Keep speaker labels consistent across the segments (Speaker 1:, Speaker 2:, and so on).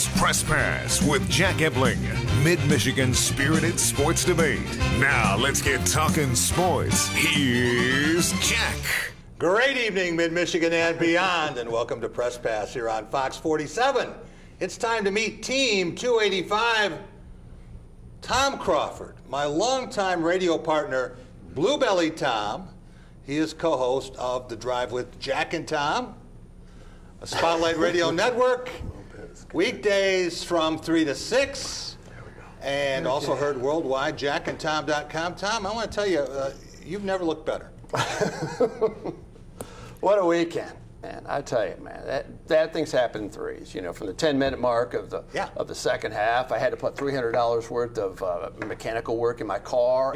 Speaker 1: It's Press Pass with Jack Ebling, Mid-Michigan's spirited sports debate. Now let's get talking sports. Here's Jack.
Speaker 2: Great evening, Mid-Michigan and beyond, and welcome to Press Pass here on Fox 47. It's time to meet Team 285. Tom Crawford, my longtime radio partner, Bluebelly Tom. He is co-host of The Drive with Jack and Tom, a Spotlight Radio Network, weekdays from 3 to 6, and also heard worldwide, jackandtom.com. Tom, I want to tell you, you've never looked better.
Speaker 3: What a weekend, man! I tell you, man, that things happen in threes. You know, from the 10-minute mark of the second half, I had to put $300 worth of mechanical work in my car,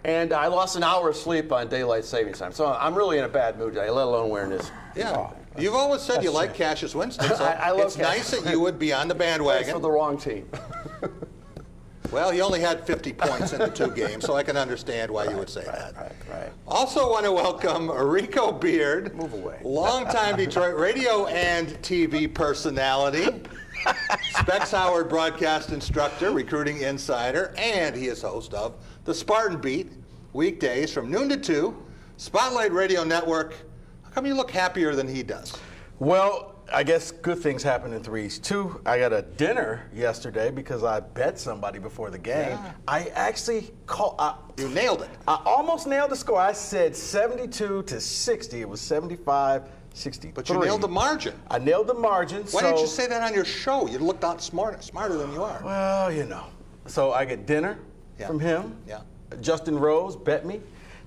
Speaker 3: and I lost an hour of sleep on daylight savings time. So I'm really in a bad mood today, let alone wearing this.
Speaker 2: Yeah, you've always said you like Cassius Winston, so
Speaker 3: I love
Speaker 2: it's nice that you would be on the bandwagon.
Speaker 3: For the wrong team.
Speaker 2: Well, he only had 50 points in the two games, so I can understand why you would say that.
Speaker 3: Right.
Speaker 2: Also want to welcome Rico Beard,
Speaker 3: move away,
Speaker 2: longtime Detroit radio and TV personality, Specs Howard broadcast instructor, recruiting insider, and he is host of The Spartan Beat, weekdays from noon to 2, Spotlight Radio Network. How come you look happier than he does?
Speaker 4: Well, I guess good things happen in threes. Two, I got a dinner yesterday because I bet somebody before the game.
Speaker 2: Yeah.
Speaker 4: I actually
Speaker 2: you nailed it.
Speaker 4: I almost nailed the score. I said 72 to 60. It was 75-63.
Speaker 2: But you nailed the margin.
Speaker 4: I nailed the margin.
Speaker 2: Why didn't you say that on your show? You looked out smarter than you are.
Speaker 4: Well, you know. So I get dinner from him.
Speaker 2: Yeah.
Speaker 4: Justin Rose bet me.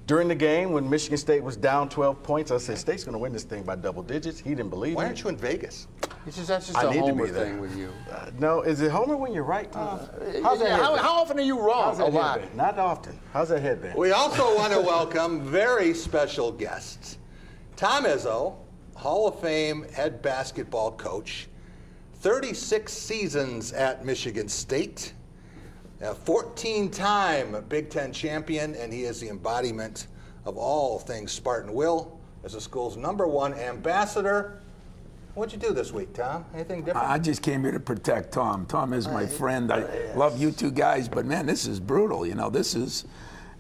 Speaker 4: During the game, when Michigan State was down 12 points, I said, State's going to win this thing by double digits. He didn't believe me.
Speaker 2: Why aren't you in Vegas?
Speaker 3: That's just a Homer thing with you.
Speaker 4: No, is it Homer when you're right, Tom?
Speaker 3: How's that how often are you wrong?
Speaker 4: A lot. Not often. How's that headband?
Speaker 2: We also want to welcome very special guests. Tom Izzo, Hall of Fame head basketball coach, 36 seasons at Michigan State, a 14-time Big Ten champion, and he is the embodiment of all things Spartan Will as the school's #1 ambassador. What'd you do this week, Tom? Anything different?
Speaker 5: I just came here to protect Tom. Tom is my friend. I love you two guys, but man, this is brutal. You know, this is,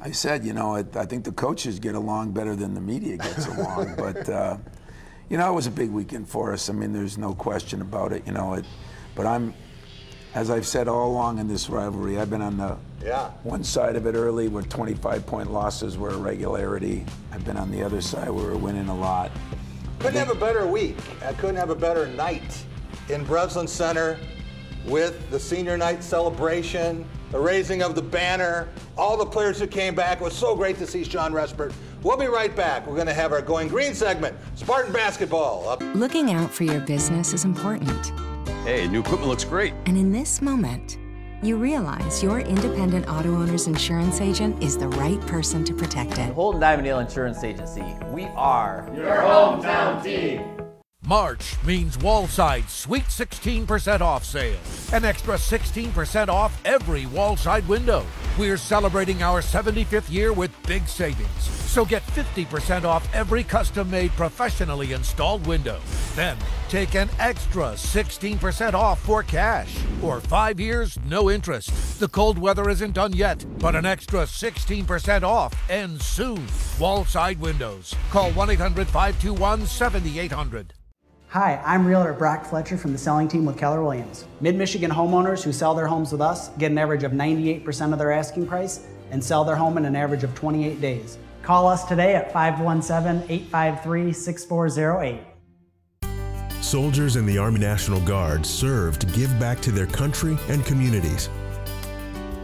Speaker 5: I said, you know, I think the coaches get along better than the media gets along. But, you know, it was a big weekend for us. I mean, there's no question about it, you know. But as I've said all along in this rivalry, I've been on the one side of it early where 25-point losses were a regularity. I've been on the other side where we're winning a lot.
Speaker 2: Couldn't have a better week. I couldn't have a better night in Breslin Center with the senior night celebration, the raising of the banner, all the players who came back. It was so great to see Sean Respert. We'll be right back. We're going to have our Going Green segment, Spartan Basketball.
Speaker 6: Looking out for your business is important.
Speaker 7: Hey, new equipment looks great.
Speaker 6: And in this moment, you realize your independent auto owner's insurance agent is the right person to protect it.
Speaker 8: Holden Divondale Insurance Agency. We are
Speaker 9: your hometown team.
Speaker 10: March means Wallside Sweet 16% off sale. An extra 16% off every Wallside window. We're celebrating our 75th year with big savings. So get 50% off every custom-made, professionally installed window. Then take an extra 16% off for cash. Or 5 years, no interest. The cold weather isn't done yet, but an extra 16% off ends soon. Wallside Windows. Call 1-800-521-7800.
Speaker 11: Hi, I'm Realtor Brock Fletcher from the selling team with Keller Williams. Mid-Michigan homeowners who sell their homes with us get an average of 98% of their asking price and sell their home in an average of 28 days. Call us today at 517-853-6408.
Speaker 12: Soldiers in the Army National Guard serve to give back to their country and communities.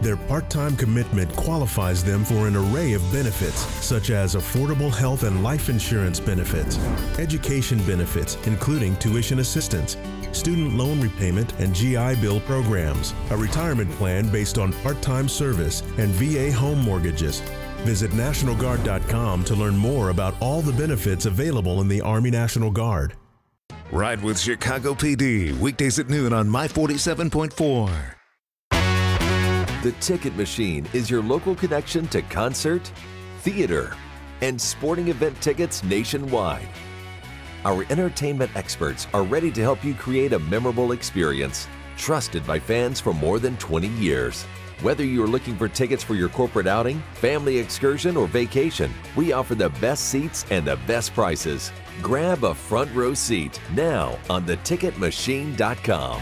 Speaker 12: Their part-time commitment qualifies them for an array of benefits, such as affordable health and life insurance benefits, education benefits, including tuition assistance, student loan repayment and GI Bill programs, a retirement plan based on part-time service, and VA home mortgages. Visit NationalGuard.com to learn more about all the benefits available in the Army National Guard.
Speaker 1: Ride with Chicago PD, weekdays at noon on My 47.4.
Speaker 13: The Ticket Machine is your local connection to concert, theater, and sporting event tickets nationwide. Our entertainment experts are ready to help you create a memorable experience. trusted by fans for more than 20 years. Whether you're looking for tickets for your corporate outing, family excursion, or vacation, we offer the best seats and the best prices. Grab a front row seat now on theticketmachine.com.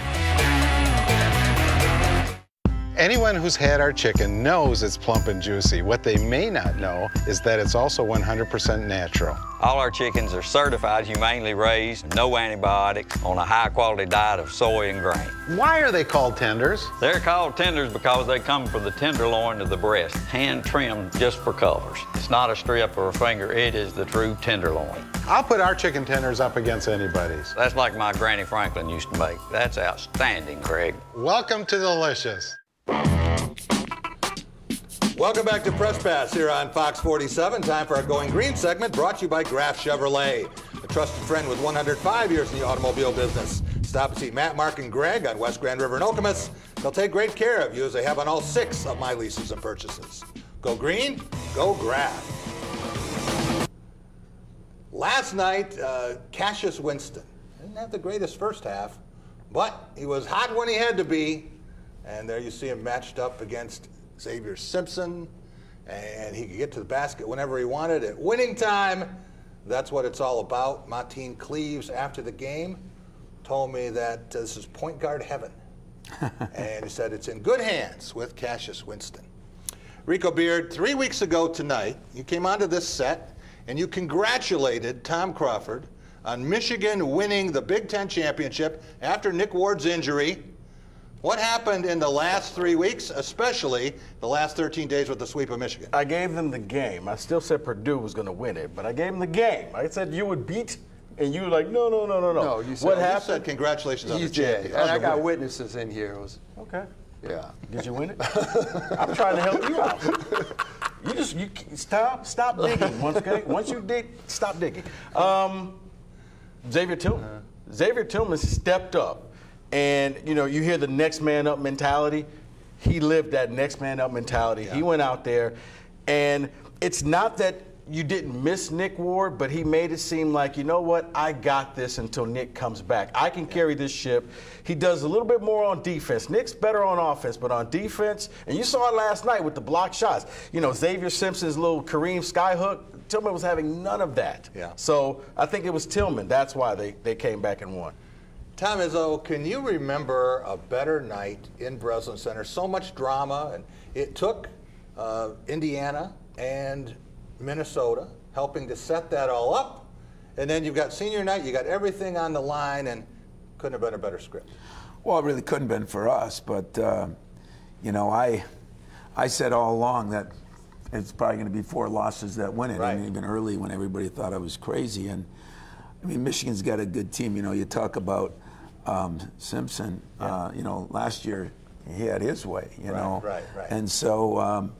Speaker 14: Anyone who's had our chicken knows it's plump and juicy. What they may not know is that it's also 100% natural.
Speaker 15: All our chickens are certified, humanely raised, no antibiotics, on a high-quality diet of soy and grain.
Speaker 14: Why are they called tenders?
Speaker 15: They're called tenders because they come from the tenderloin of the breast, hand-trimmed just for colors. It's not a strip or a finger, it is the true tenderloin.
Speaker 14: I'll put our chicken tenders up against anybody's.
Speaker 15: That's like my Granny Franklin used to make. That's outstanding, Craig.
Speaker 14: Welcome to Delicious.
Speaker 2: Welcome back to Press Pass here on Fox 47. Time for our Going Green segment, brought to you by Graf Chevrolet, a trusted friend with 105 years in the automobile business. Stop and see Matt, Mark, and Greg on West Grand River in Okemos. They'll take great care of you as they have on all 6 of my leases and purchases. Go green, go Graf. Last night, Cassius Winston didn't have the greatest first half, but he was hot when he had to be. And there you see him matched up against Xavier Simpson, and he could get to the basket whenever he wanted at winning time. That's what it's all about. Martine Cleaves, after the game, told me that this is point guard heaven. And he said it's in good hands with Cassius Winston. Rico Beard, 3 weeks ago tonight, you came onto this set, and you congratulated Tom Crawford on Michigan winning the Big Ten championship after Nick Ward's injury. What happened in the last 3 weeks, especially the last 13 days with the sweep of Michigan?
Speaker 4: I gave them the game. I still said Purdue was going to win it, but I gave them the game. I said you would beat, and you were like, no.
Speaker 2: No, you said, what happened? You said congratulations on the championship.
Speaker 3: And I got witnesses in here.
Speaker 4: Okay.
Speaker 3: Yeah.
Speaker 4: Did you win it? I'm trying to help you out. You stop digging. Once you dig, stop digging. Xavier Tillman. Xavier Tillman stepped up. And, you know, you hear the next man up mentality. He lived that next man up mentality. Yeah. He went out there. And it's not that you didn't miss Nick Ward, but he made it seem like, you know what, I got this until Nick comes back. I can carry this ship. He does a little bit more on defense. Nick's better on offense, but on defense, and you saw it last night with the block shots. You know, Xavier Simpson's little Kareem skyhook, Tillman was having none of that.
Speaker 2: Yeah.
Speaker 4: So I think it was Tillman. That's why they came back and won.
Speaker 2: Tom Izzo, can you remember a better night in Breslin Center? So much drama, and it took Indiana and Minnesota helping to set that all up. And then you've got senior night, you got everything on the line, and couldn't have been a better script.
Speaker 5: Well, it really couldn't have been for us, but, you know, I said all along that it's probably going to be 4 losses that win it.
Speaker 2: Right.
Speaker 5: I mean, even early when everybody thought I was crazy. And, I mean, Michigan's got a good team. You know, you talk about Simpson, you know, last year he had his way, you know.
Speaker 2: Right.
Speaker 5: And so,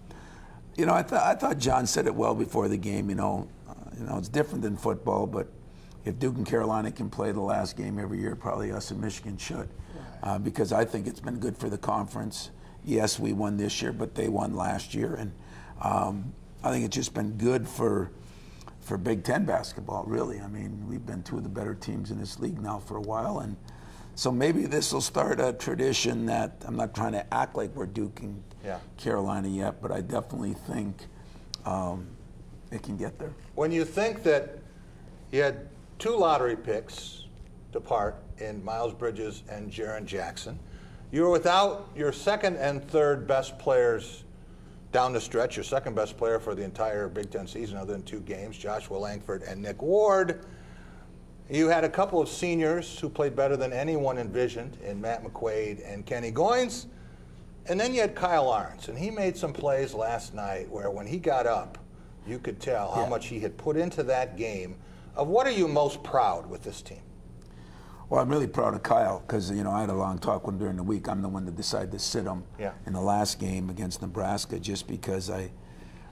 Speaker 5: you know, I thought John said it well before the game, you know, it's different than football, but if Duke and Carolina can play the last game every year, probably us and Michigan should, because I think it's been good for the conference. Yes, we won this year, but they won last year, and I think it's just been good for Big Ten basketball, really. I mean, we've been 2 of the better teams in this league now for a while, and so maybe this will start a tradition that I'm not trying to act like we're duking Carolina yet, but I definitely think it can get there.
Speaker 2: When you think that you had 2 lottery picks depart in Miles Bridges and Jaren Jackson, you were without your second and third best players down the stretch, your second best player for the entire Big Ten season other than 2 games, Joshua Langford and Nick Ward. You had a couple of seniors who played better than anyone envisioned in Matt McQuaid and Kenny Goins. And then you had Kyle Arns, and he made some plays last night where when he got up, you could tell how much he had put into that game. Of what are you most proud with this team?
Speaker 5: Well, I'm really proud of Kyle because, you know, I had a long talk with him during the week. I'm the one that decided to sit him in the last game against Nebraska just because I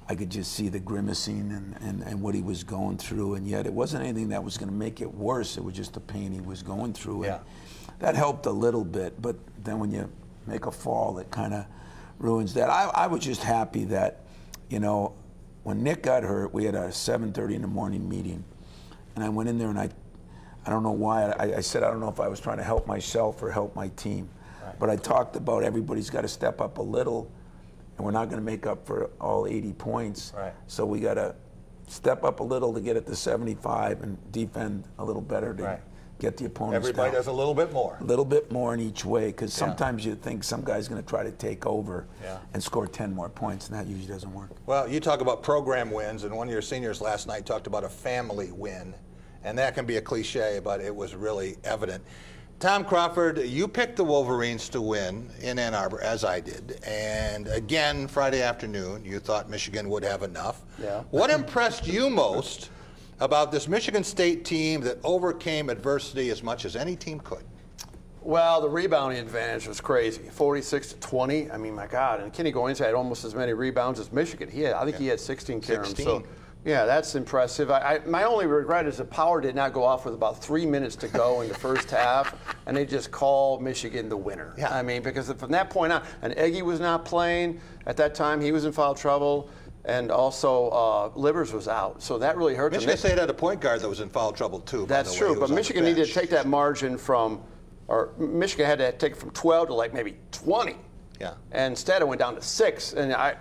Speaker 5: could just see the grimacing and what he was going through, and yet it wasn't anything that was going to make it worse. It was just the pain he was going through. And that helped a little bit, but then when you make a fall, it kind of ruins that. I was just happy that, you know, when Nick got hurt, we had a 7:30 in the morning meeting, and I went in there and I don't know why, I said I don't know if I was trying to help myself or help my team. But I talked about everybody's got to step up a little, and we're not going to make up for all 80 points.
Speaker 2: Right.
Speaker 5: So we got to step up a little to get it to 75 and defend a little better to get the opponents
Speaker 2: Everybody
Speaker 5: down.
Speaker 2: does a little bit more.
Speaker 5: A little bit more in each way, because sometimes you think some guy's going to try to take over and score 10 more points, and that usually doesn't work.
Speaker 2: Well, you talk about program wins, and one of your seniors last night talked about a family win, and that can be a cliche, but it was really evident. Tom Crawford, you picked the Wolverines to win in Ann Arbor, as I did, and again, Friday afternoon, you thought Michigan would have enough.
Speaker 3: Yeah.
Speaker 2: What impressed you most about this Michigan State team that overcame adversity as much as any team could?
Speaker 3: Well, the rebounding advantage was crazy, 46-20. I mean, my God, and Kenny Goins had almost as many rebounds as Michigan. I think he had 16 carries.
Speaker 2: 16.
Speaker 3: So, yeah, that's impressive. My only regret is the power did not go off with about 3 minutes to go in the first half, and they just called Michigan the winner.
Speaker 2: Yeah.
Speaker 3: I mean, because from that point on, and Eggy was not playing at that time. He was in foul trouble. And also, Livers was out, so that really hurt them.
Speaker 2: Michigan State had a point guard that was in foul trouble too.
Speaker 3: That's true, but Michigan needed to take that margin from, or Michigan had to take it from 12 to like maybe 20.
Speaker 2: Yeah.
Speaker 3: And instead, it went down to 6, and I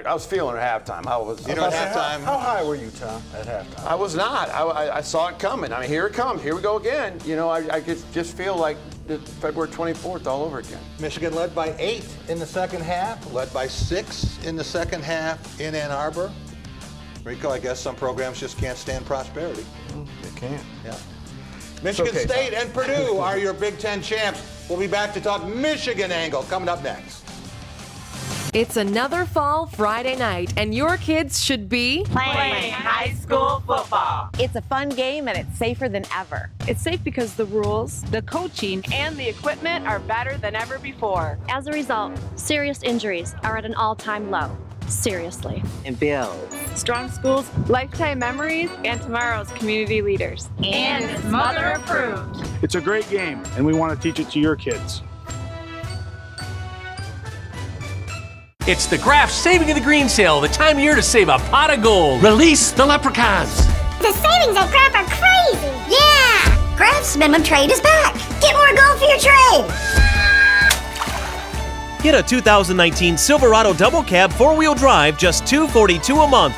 Speaker 3: was feeling it at halftime. I was.
Speaker 2: You know, at halftime.
Speaker 4: How high were you, Tom, at halftime?
Speaker 3: I was not. I saw it coming. I mean, here it comes. Here we go again. You know, I could just feel like February 24th all over again.
Speaker 2: Michigan led by 8 in the second half, led by 6 in the second half in Ann Arbor. Rico, I guess some programs just can't stand prosperity.
Speaker 4: They can't.
Speaker 2: Yeah. Michigan State and Purdue are your Big Ten champs. We'll be back to talk Michigan angle coming up next.
Speaker 16: It's another fall Friday night, and your kids should be
Speaker 17: playing high school football.
Speaker 18: It's a fun game, and it's safer than ever.
Speaker 19: It's safe because the rules, the coaching, and the equipment are better than ever before.
Speaker 20: As a result, serious injuries are at an all-time low. Seriously.
Speaker 17: And builds
Speaker 19: strong schools, lifetime memories, and tomorrow's community leaders.
Speaker 17: And it's mother approved.
Speaker 21: It's a great game, and we want to teach it to your kids.
Speaker 22: It's the Graf Saving of the Green Sale, the time of year to save a pot of gold. Release the leprechauns.
Speaker 23: The savings at Graf are crazy. Yeah! Graf's minimum trade is back. Get more gold for your trade.
Speaker 24: Get a 2019 Silverado Double Cab 4-wheel drive, just $242 a month.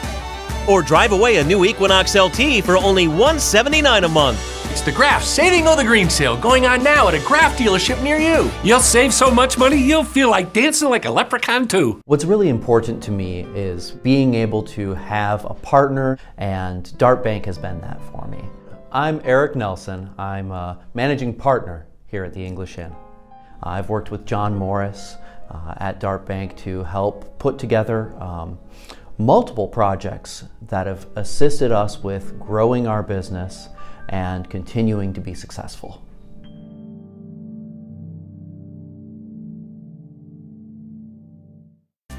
Speaker 24: Or drive away a new Equinox LT for only $179 a month.
Speaker 22: It's the Graf Saving of the Green Sale going on now at a Graf dealership near you. You'll save so much money, you'll feel like dancing like a leprechaun too.
Speaker 8: What's really important to me is being able to have a partner, and Dart Bank has been that for me. I'm Eric Nelson. I'm a managing partner here at the English Inn. I've worked with John Morris at Dart Bank to help put together multiple projects that have assisted us with growing our business and continuing to be successful.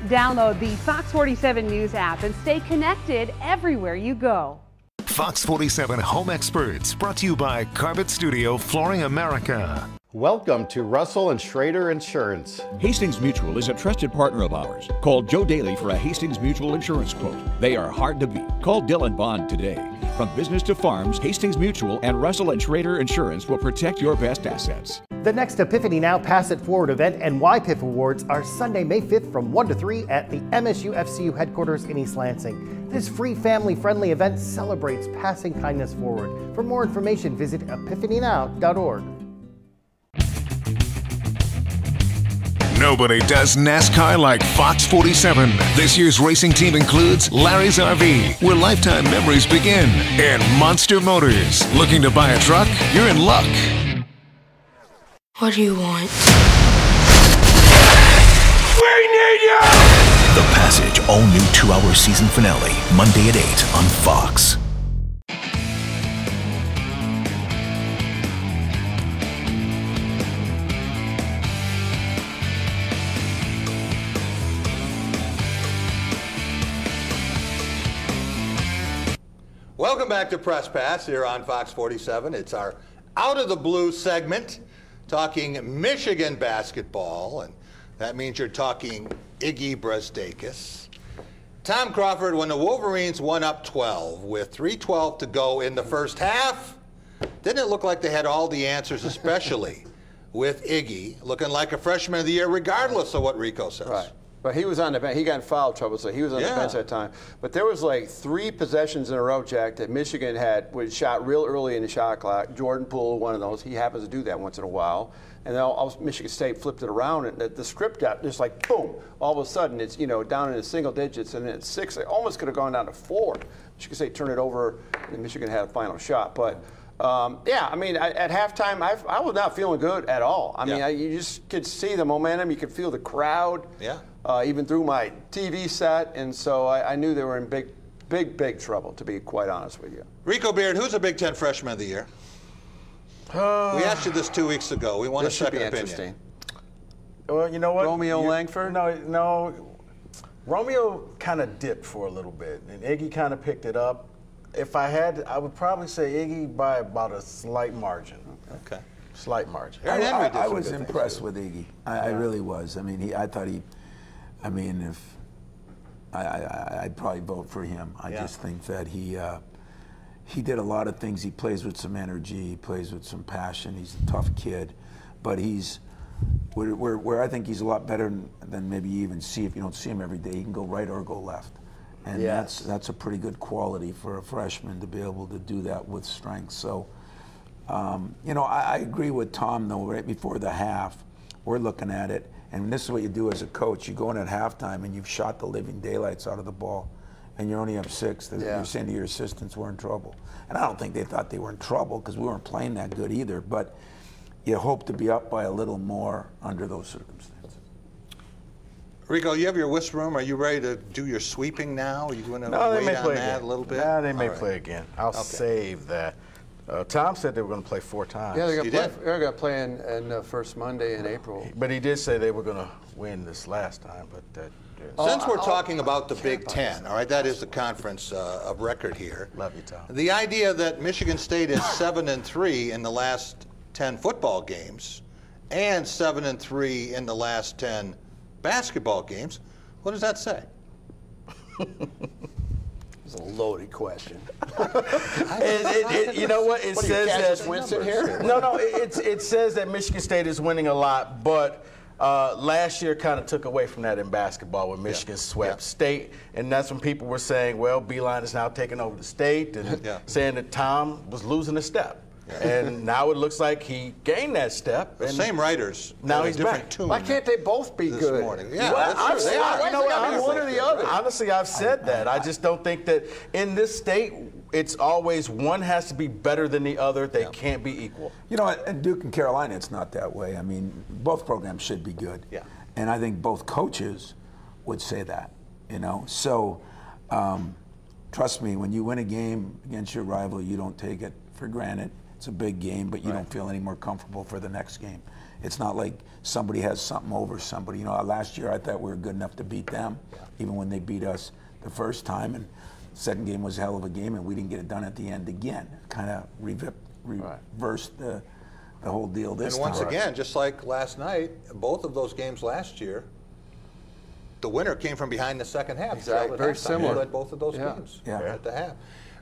Speaker 25: Download the Fox 47 News app and stay connected everywhere you go.
Speaker 1: Fox 47 Home Experts, brought to you by Carpet Studio Flooring America.
Speaker 26: Welcome to Russell and Schrader Insurance.
Speaker 27: Hastings Mutual is a trusted partner of ours. Call Joe Daly for a Hastings Mutual insurance quote. They are hard to beat. Call Dylan Bond today. From business to farms, Hastings Mutual and Russell and Schrader Insurance will protect your best assets.
Speaker 28: The next Epiphany Now Pass It Forward event and YPIF Awards are Sunday, May 5th from 1 to 3 at the MSU FCU headquarters in East Lansing. This free family-friendly event celebrates passing kindness forward. For more information, visit epiphanynow.org.
Speaker 1: Nobody does NASCAR like Fox 47. This year's racing team includes Larry's RV, where lifetime memories begin, and Monster Motors. Looking to buy a truck? You're in luck.
Speaker 29: What do you want?
Speaker 1: We need you!
Speaker 30: The Passage, all-new 2-hour season finale, Monday at 8 on Fox.
Speaker 2: Welcome back to Press Pass here on Fox 47. It's our Out of the Blue segment, talking Michigan basketball, and that means you're talking Iggy Brasdeikis. Tom Crawford, when the Wolverines won up 12 with 3:12 to go in the first half, didn't it look like they had all the answers, especially with Iggy, looking like a freshman of the year, regardless of what Rico says.
Speaker 3: Right. But he was on the bench. He got in foul trouble, so he was on the bench that time. But there was like 3 possessions in a row, Jack, that Michigan had, was shot real early in the shot clock. Jordan Poole, one of those. He happens to do that once in a while. And then Michigan State flipped it around, and the script got just like, boom. All of a sudden, it's, you know, down in the single digits, and then it's 6. It almost could have gone down to 4. Michigan State turned it over, and Michigan had a final shot. But yeah, I mean, at halftime, I was not feeling good at all. I mean, you just could see the momentum. You could feel the crowd, even through my TV set. And so I knew they were in big trouble, to be quite honest with you.
Speaker 2: Rico Beard, who's a Big Ten Freshman of the Year? We asked you this 2 weeks ago. We want a second opinion.
Speaker 4: Well, you know what?
Speaker 3: Romeo Langford?
Speaker 4: No. Romeo kind of dipped for a little bit, and Iggy kind of picked it up. If I had, I would probably say Iggy by about a slight margin.
Speaker 2: Okay.
Speaker 4: Slight margin.
Speaker 5: I was impressed with Iggy. I really was. I mean, if I'd probably vote for him. I just think that he did a lot of things. He plays with some energy. He plays with some passion. He's a tough kid, but where I think he's a lot better than maybe you even see if you don't see him every day. He can go right or go left. And that's a pretty good quality for a freshman to be able to do that with strength. So, you know, I agree with Tom, though, right before the half, we're looking at it, and this is what you do as a coach. You go in at halftime, and you've shot the living daylights out of the ball, and you're only up 6. You're saying to your assistants, we're in trouble. And I don't think they thought they were in trouble because we weren't playing that good either, but you hope to be up by a little more under those circumstances.
Speaker 2: Rico, you have your whist room. Are you ready to do your sweeping now? Are you going to wait on that a little bit?
Speaker 4: No, they may play again. I'll save that. Tom said they were going to play 4 times.
Speaker 3: Yeah, they're going to play in the first Monday in April.
Speaker 4: But he did say they were going to win this last time. But
Speaker 2: since we're talking about the Big Ten, all right, that is the conference of record here.
Speaker 4: Love you, Tom.
Speaker 2: The idea that Michigan State is 7-3 in the last 10 football games and 7-3 in the last 10 basketball games, what does that say?
Speaker 3: It's a loaded question.
Speaker 4: You know what? It says that
Speaker 3: Winston here?
Speaker 4: No. It says that Michigan State is winning a lot, but last year kind of took away from that in basketball when Michigan swept State, and that's when people were saying, well, Beeline is now taking over the State, and saying that Tom was losing a step. And now it looks like he gained that step.
Speaker 2: The same writers.
Speaker 4: Now he's back.
Speaker 3: Why can't they both be
Speaker 2: this
Speaker 3: good?
Speaker 2: Morning? Yeah,
Speaker 4: well,
Speaker 2: that's true. They are.
Speaker 4: You know what?
Speaker 3: I'm one or the other.
Speaker 4: Honestly, I've said that. I just don't think that in this state, it's always one has to be better than the other. They can't be equal.
Speaker 5: You know, at Duke and Carolina, it's not that way. I mean, both programs should be good.
Speaker 2: Yeah.
Speaker 5: And I think both coaches would say that, you know. So, trust me, when you win a game against your rival, you don't take it for granted. It's a big game, but you don't feel any more comfortable for the next game. It's not like somebody has something over somebody. You know, last year I thought we were good enough to beat them, even when they beat us the first time. And the second game was a hell of a game, and we didn't get it done at the end again. Kind of reversed the whole deal this time.
Speaker 2: And once again, just like last night, both of those games last year, the winner came from behind the second half.
Speaker 3: Exactly. Very similar.
Speaker 2: They led both of those games at the half.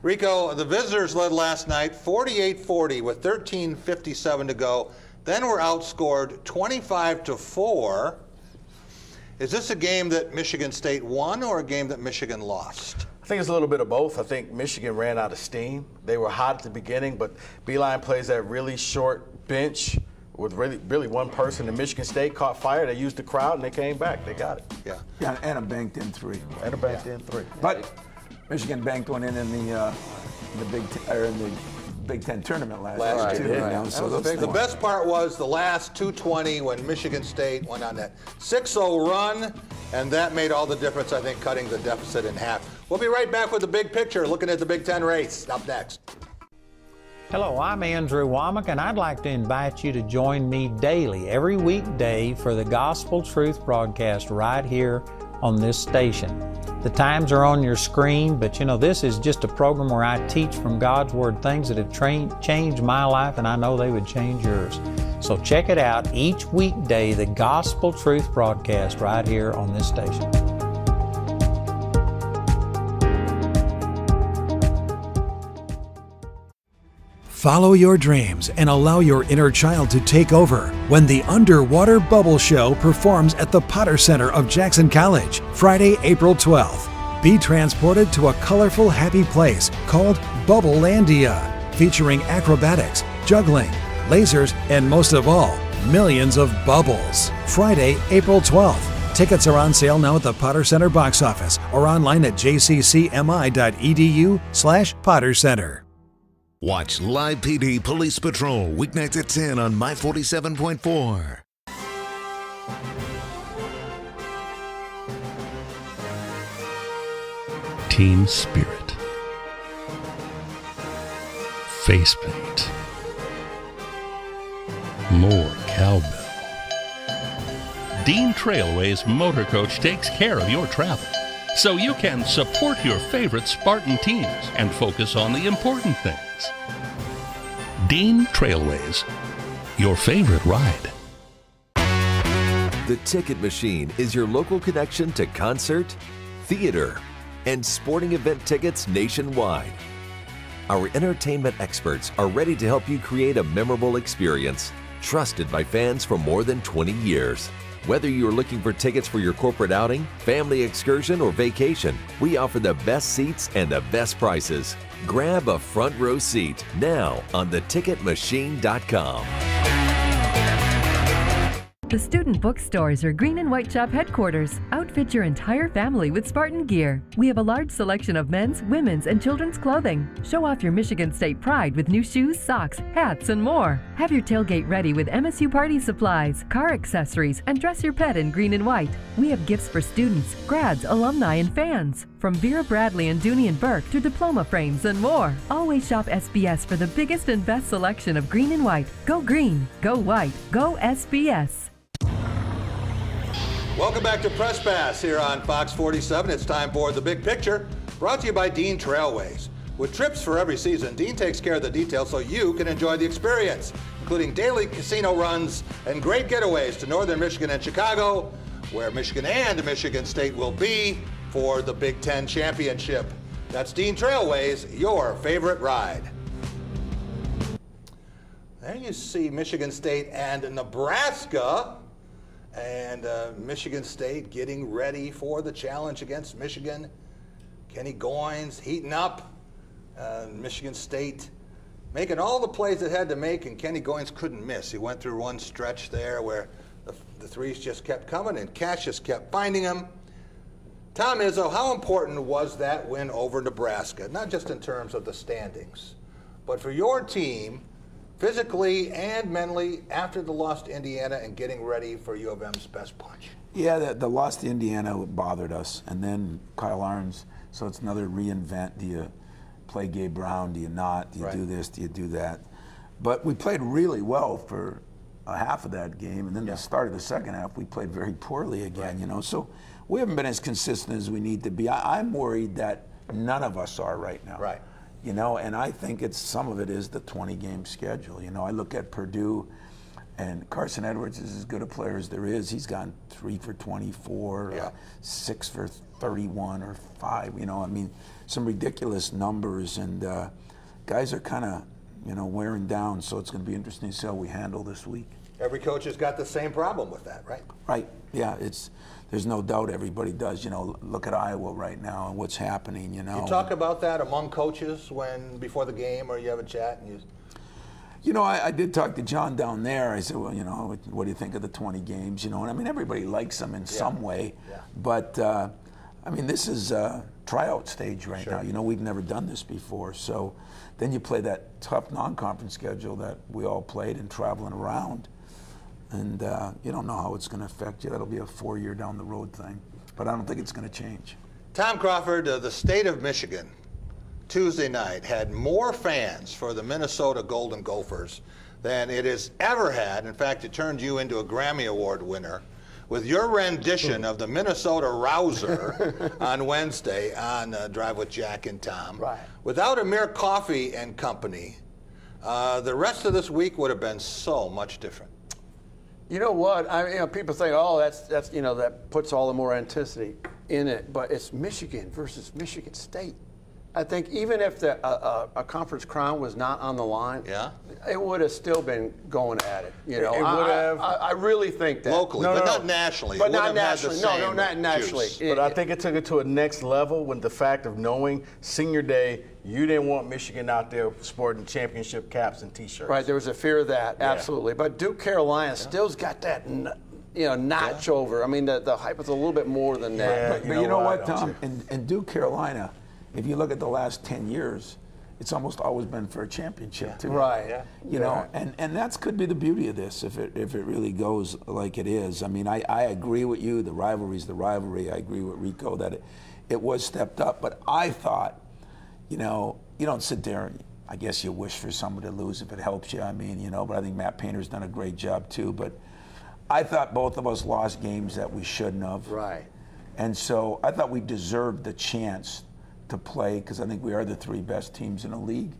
Speaker 3: Rico,
Speaker 2: the visitors led last night 48-40 with 13:57 to go. Then were outscored 25-4. Is this a game that Michigan State won or a game that Michigan lost?
Speaker 4: I think it's a little bit of both. I think Michigan ran out of steam. They were hot at the beginning, but Beeline plays that really short bench with really one person. And Michigan State caught fire. They used the crowd, and they came back. They got it.
Speaker 5: Yeah, and a banked in 3.
Speaker 4: And a banked in 3.
Speaker 5: But Michigan banked one in the Big Ten tournament last year.
Speaker 2: You know, so the best part was the last 2:20 when Michigan State went on that 6-0 run, and that made all the difference, I think, cutting the deficit in half. We'll be right back with the big picture, looking at the Big Ten race. Up next.
Speaker 6: Hello, I'm Andrew Womack, and I'd like to invite you to join me daily, every weekday, for the Gospel Truth broadcast right here on this station. The times are on your screen, but you know, this is just a program where I teach from God's Word things that have changed my life, and I know they would change yours. So check it out each weekday, the Gospel Truth broadcast right here on this station.
Speaker 7: Follow your dreams and allow your inner child to take over when the Underwater Bubble Show performs at the Potter Center of Jackson College, Friday, April 12th. Be transported to a colorful, happy place called Bubblelandia, featuring acrobatics, juggling, lasers, and most of all, millions of bubbles. Friday, April 12th. Tickets are on sale now at the Potter Center box office or online at jccmi.edu/Potter Center.
Speaker 1: Watch Live PD Police Patrol weeknights at 10 on My 47.4.
Speaker 9: Team spirit. Face paint. More cowbell. Dean Trailways Motor Coach takes care of your travel, so you can support your favorite Spartan teams and focus on the important things. Dean Trailways, your favorite ride.
Speaker 10: The Ticket Machine is your local connection to concert, theater, and sporting event tickets nationwide. Our entertainment experts are ready to help you create a memorable experience, trusted by fans for more than 20 years. Whether you're looking for tickets for your corporate outing, family excursion, or vacation, we offer the best seats and the best prices. Grab a front row seat now on theticketmachine.com.
Speaker 11: The Student Bookstores are Green and White Shop headquarters. Outfit your entire family with Spartan gear. We have a large selection of men's, women's, and children's clothing. Show off your Michigan State pride with new shoes, socks, hats, and more. Have your tailgate ready with MSU party supplies, car accessories, and dress your pet in green and white. We have gifts for students, grads, alumni, and fans. From Vera Bradley and Dooney and Burke to diploma frames and more. Always shop SBS for the biggest and best selection of green and white. Go green, go white, go SBS.
Speaker 2: Welcome back to Press Pass here on Fox 47. It's time for The Big Picture, brought to you by Dean Trailways. With trips for every season, Dean takes care of the details so you can enjoy the experience, including daily casino runs and great getaways to Northern Michigan and Chicago, where Michigan and Michigan State will be for the Big Ten Championship. That's Dean Trailways, your favorite ride. There you see Michigan State and Nebraska. And Michigan State getting ready for the challenge against Michigan. Kenny Goins heating up. Michigan State making all the plays it had to make, and Kenny Goins couldn't miss. He went through one stretch there where the threes just kept coming, and Cash just kept finding them. Tom Izzo, how important was that win over Nebraska? Not just in terms of the standings, but for your team, physically and mentally, after the loss to Indiana and getting ready for U of M's best punch?
Speaker 5: Yeah, the loss to Indiana bothered us. And then Kyle Arns, so it's another reinvent. Do you play Gabe Brown? Do you not? Do you do this? Do you do that? But we played really well for a half of that game. And then the start of the second half, we played very poorly again, you know. So we haven't been as consistent as we need to be. I'm worried that none of us are right now.
Speaker 2: Right.
Speaker 5: You know, and I think some of it is the 20-game schedule. You know, I look at Purdue, and Carson Edwards is as good a player as there is. He's gone 3 for 24, 6 for 31, or 5. You know, I mean, some ridiculous numbers, and guys are kind of, you know, wearing down. So it's going to be interesting to see how we handle this week.
Speaker 2: Every coach has got the same problem with that, right?
Speaker 5: Right. Yeah. There's no doubt everybody does. You know, look at Iowa right now and what's happening. You know.
Speaker 2: You talk about that among coaches before the game, or you have a chat and you.
Speaker 5: You know, I did talk to John down there. I said, well, you know, what do you think of the 20 games? You know, and I mean, everybody likes them in some way, but I mean, this is a tryout stage right now. You know, we've never done this before, so then you play that tough non-conference schedule that we all played and traveling around. And you don't know how it's going to affect you. That'll be a 4-year down the road thing. But I don't think it's going to change.
Speaker 2: Tom Crawford, the state of Michigan, Tuesday night had more fans for the Minnesota Golden Gophers than it has ever had. In fact, it turned you into a Grammy Award winner with your rendition of the Minnesota Rouser on Wednesday on Drive with Jack and Tom.
Speaker 3: Right.
Speaker 2: Without Amir Coffey and company, the rest of this week would have been so much different.
Speaker 3: You know what? People think, oh, that's that puts all the more intensity in it. But it's Michigan versus Michigan State. I think even if a conference crown was not on the line, it would have still been going at it. You know, I really think that
Speaker 2: locally, but not nationally.
Speaker 3: But not nationally. No, not nationally.
Speaker 4: But I think it took it to a next level when the fact of knowing senior day, you didn't want Michigan out there sporting championship caps and T-shirts.
Speaker 3: Right, there was a fear of that, absolutely. But Duke Carolina still's got that, notch over. I mean, the hype was a little bit more than that.
Speaker 5: But you know what, Tom? In Duke Carolina, if you look at the last 10 years, it's almost always been for a championship too.
Speaker 3: Right.
Speaker 5: You know, and that could be the beauty of this if it really goes like it is. I mean, I agree with you. The rivalry's the rivalry. I agree with Rico that it was stepped up. But I thought, you know, you don't sit there and I guess you wish for someone to lose if it helps you. I mean, you know, but I think Matt Painter's done a great job too. But I thought both of us lost games that we shouldn't have.
Speaker 3: Right.
Speaker 5: And so I thought we deserved the chance to play because I think we are the 3 best teams in the league,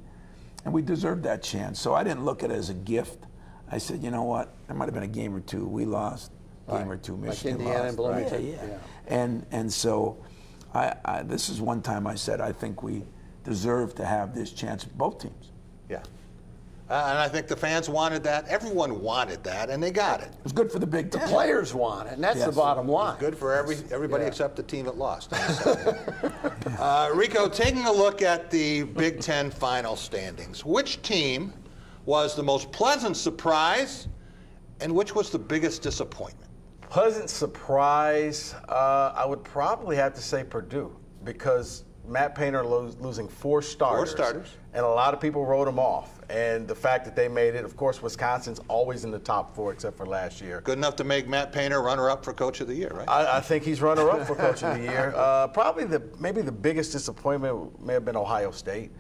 Speaker 5: and we deserved that chance. So I didn't look at it as a gift. I said, you know what? There might have been a game or two we lost, game or two Michigan
Speaker 3: like Indiana
Speaker 5: lost.
Speaker 3: And Bloomington.
Speaker 5: Yeah. And so I this is one time I said I think we deserve to have this chance, both teams.
Speaker 2: Yeah. And I think the fans wanted that. Everyone wanted that, and they got it.
Speaker 5: It was good for the Big Ten.
Speaker 3: The players want it, and that's the bottom line.
Speaker 2: Good for everybody except the team that lost. Rico, taking a look at the Big Ten final standings, which team was the most pleasant surprise, and which was the biggest disappointment?
Speaker 4: Pleasant surprise, I would probably have to say Purdue, because Matt Painter losing 4 starters.
Speaker 2: 4 starters.
Speaker 4: And a lot of people wrote him off. And the fact that they made it, of course, Wisconsin's always in the top 4 except for last year.
Speaker 2: Good enough to make Matt Painter runner-up for Coach of the Year, right?
Speaker 4: I think he's runner-up for Coach of the Year. Probably maybe the biggest disappointment may have been Ohio State.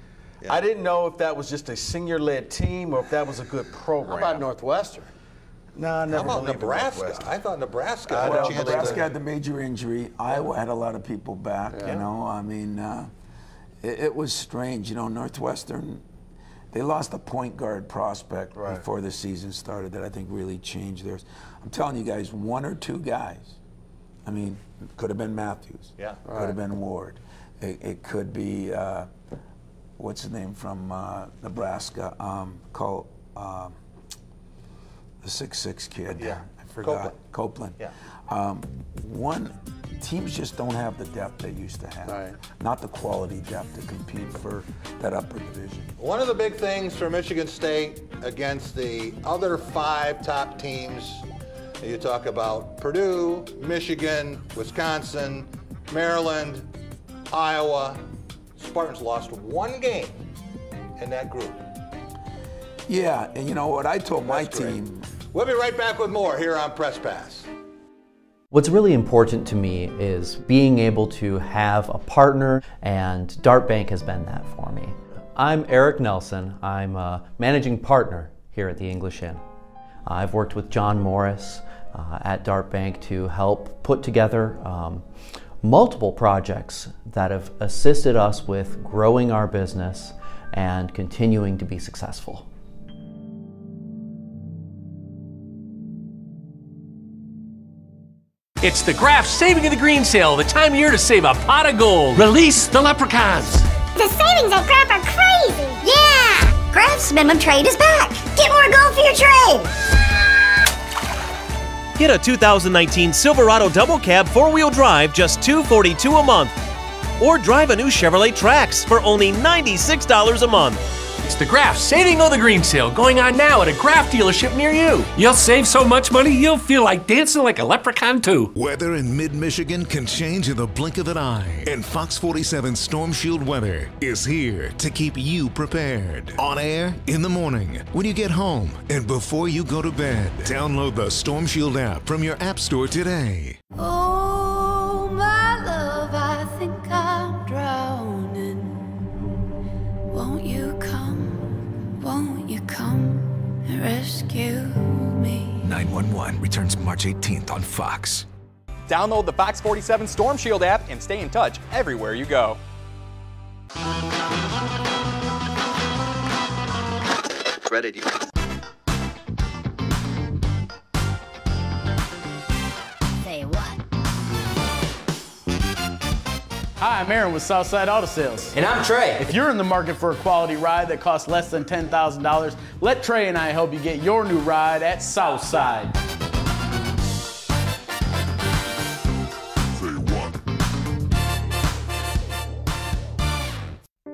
Speaker 4: Yeah. I didn't know if that was just a senior-led team or if that was a good program.
Speaker 3: How about Northwestern?
Speaker 4: No, I never.
Speaker 2: How about Nebraska? I thought Nebraska
Speaker 5: had a chance. Nebraska had the major injury. Iowa had a lot of people back. You know, I mean, it was strange. You know, Northwestern, they lost a point guard prospect before the season started that I think really changed theirs. I'm telling you guys, 1 or 2 guys. I mean, it could have been Matthews.
Speaker 2: Yeah.
Speaker 5: Could have been Ward. It could be what's his name from Nebraska? The 6'6" kid.
Speaker 2: Yeah.
Speaker 5: I forgot. Copeland.
Speaker 2: Yeah.
Speaker 5: Teams just don't have the depth they used to have.
Speaker 3: Right.
Speaker 5: Not the quality depth to compete for that upper division.
Speaker 2: One of the big things for Michigan State against the other 5 top teams, you talk about Purdue, Michigan, Wisconsin, Maryland, Iowa. Spartans lost 1 game in that group.
Speaker 5: Yeah, and you know what I told my team.
Speaker 2: We'll be right back with more here on Press Pass.
Speaker 8: What's really important to me is being able to have a partner, and Dart Bank has been that for me. I'm Eric Nelson. I'm a managing partner here at the English Inn. I've worked with John Morris at Dart Bank to help put together multiple projects that have assisted us with growing our business and continuing to be successful.
Speaker 22: It's the Graf's Saving of the Green Sale, the time of year to save a pot of gold. Release the leprechauns.
Speaker 23: The savings at Graf are crazy. Yeah! Graf's minimum trade is back. Get more gold for your trade.
Speaker 24: Get a 2019 Silverado Double Cab 4-wheel drive, just $242 a month. Or drive a new Chevrolet Trax for only $96 a month.
Speaker 22: It's the Graf's Saving of the Green Sale, going on now at a Graf dealership near you. You'll save so much money, you'll feel like dancing like a leprechaun too.
Speaker 1: Weather in mid-Michigan can change in the blink of an eye, and Fox 47 Storm Shield Weather is here to keep you prepared. On air, in the morning, when you get home, and before you go to bed. Download the Storm Shield app from your app store today.
Speaker 12: Oh, my love, I think I'm drowning. Won't you come? Won't you come and rescue me?
Speaker 30: 911 returns March 18th on Fox.
Speaker 13: Download the Fox 47 Storm Shield app and stay in touch everywhere you go.
Speaker 14: Credit you.
Speaker 23: Say what?
Speaker 15: Hi, I'm Aaron with Southside Auto Sales.
Speaker 16: And I'm Trey.
Speaker 15: If you're in the market for a quality ride that costs less than $10,000, let Trey and I help you get your new ride at Southside.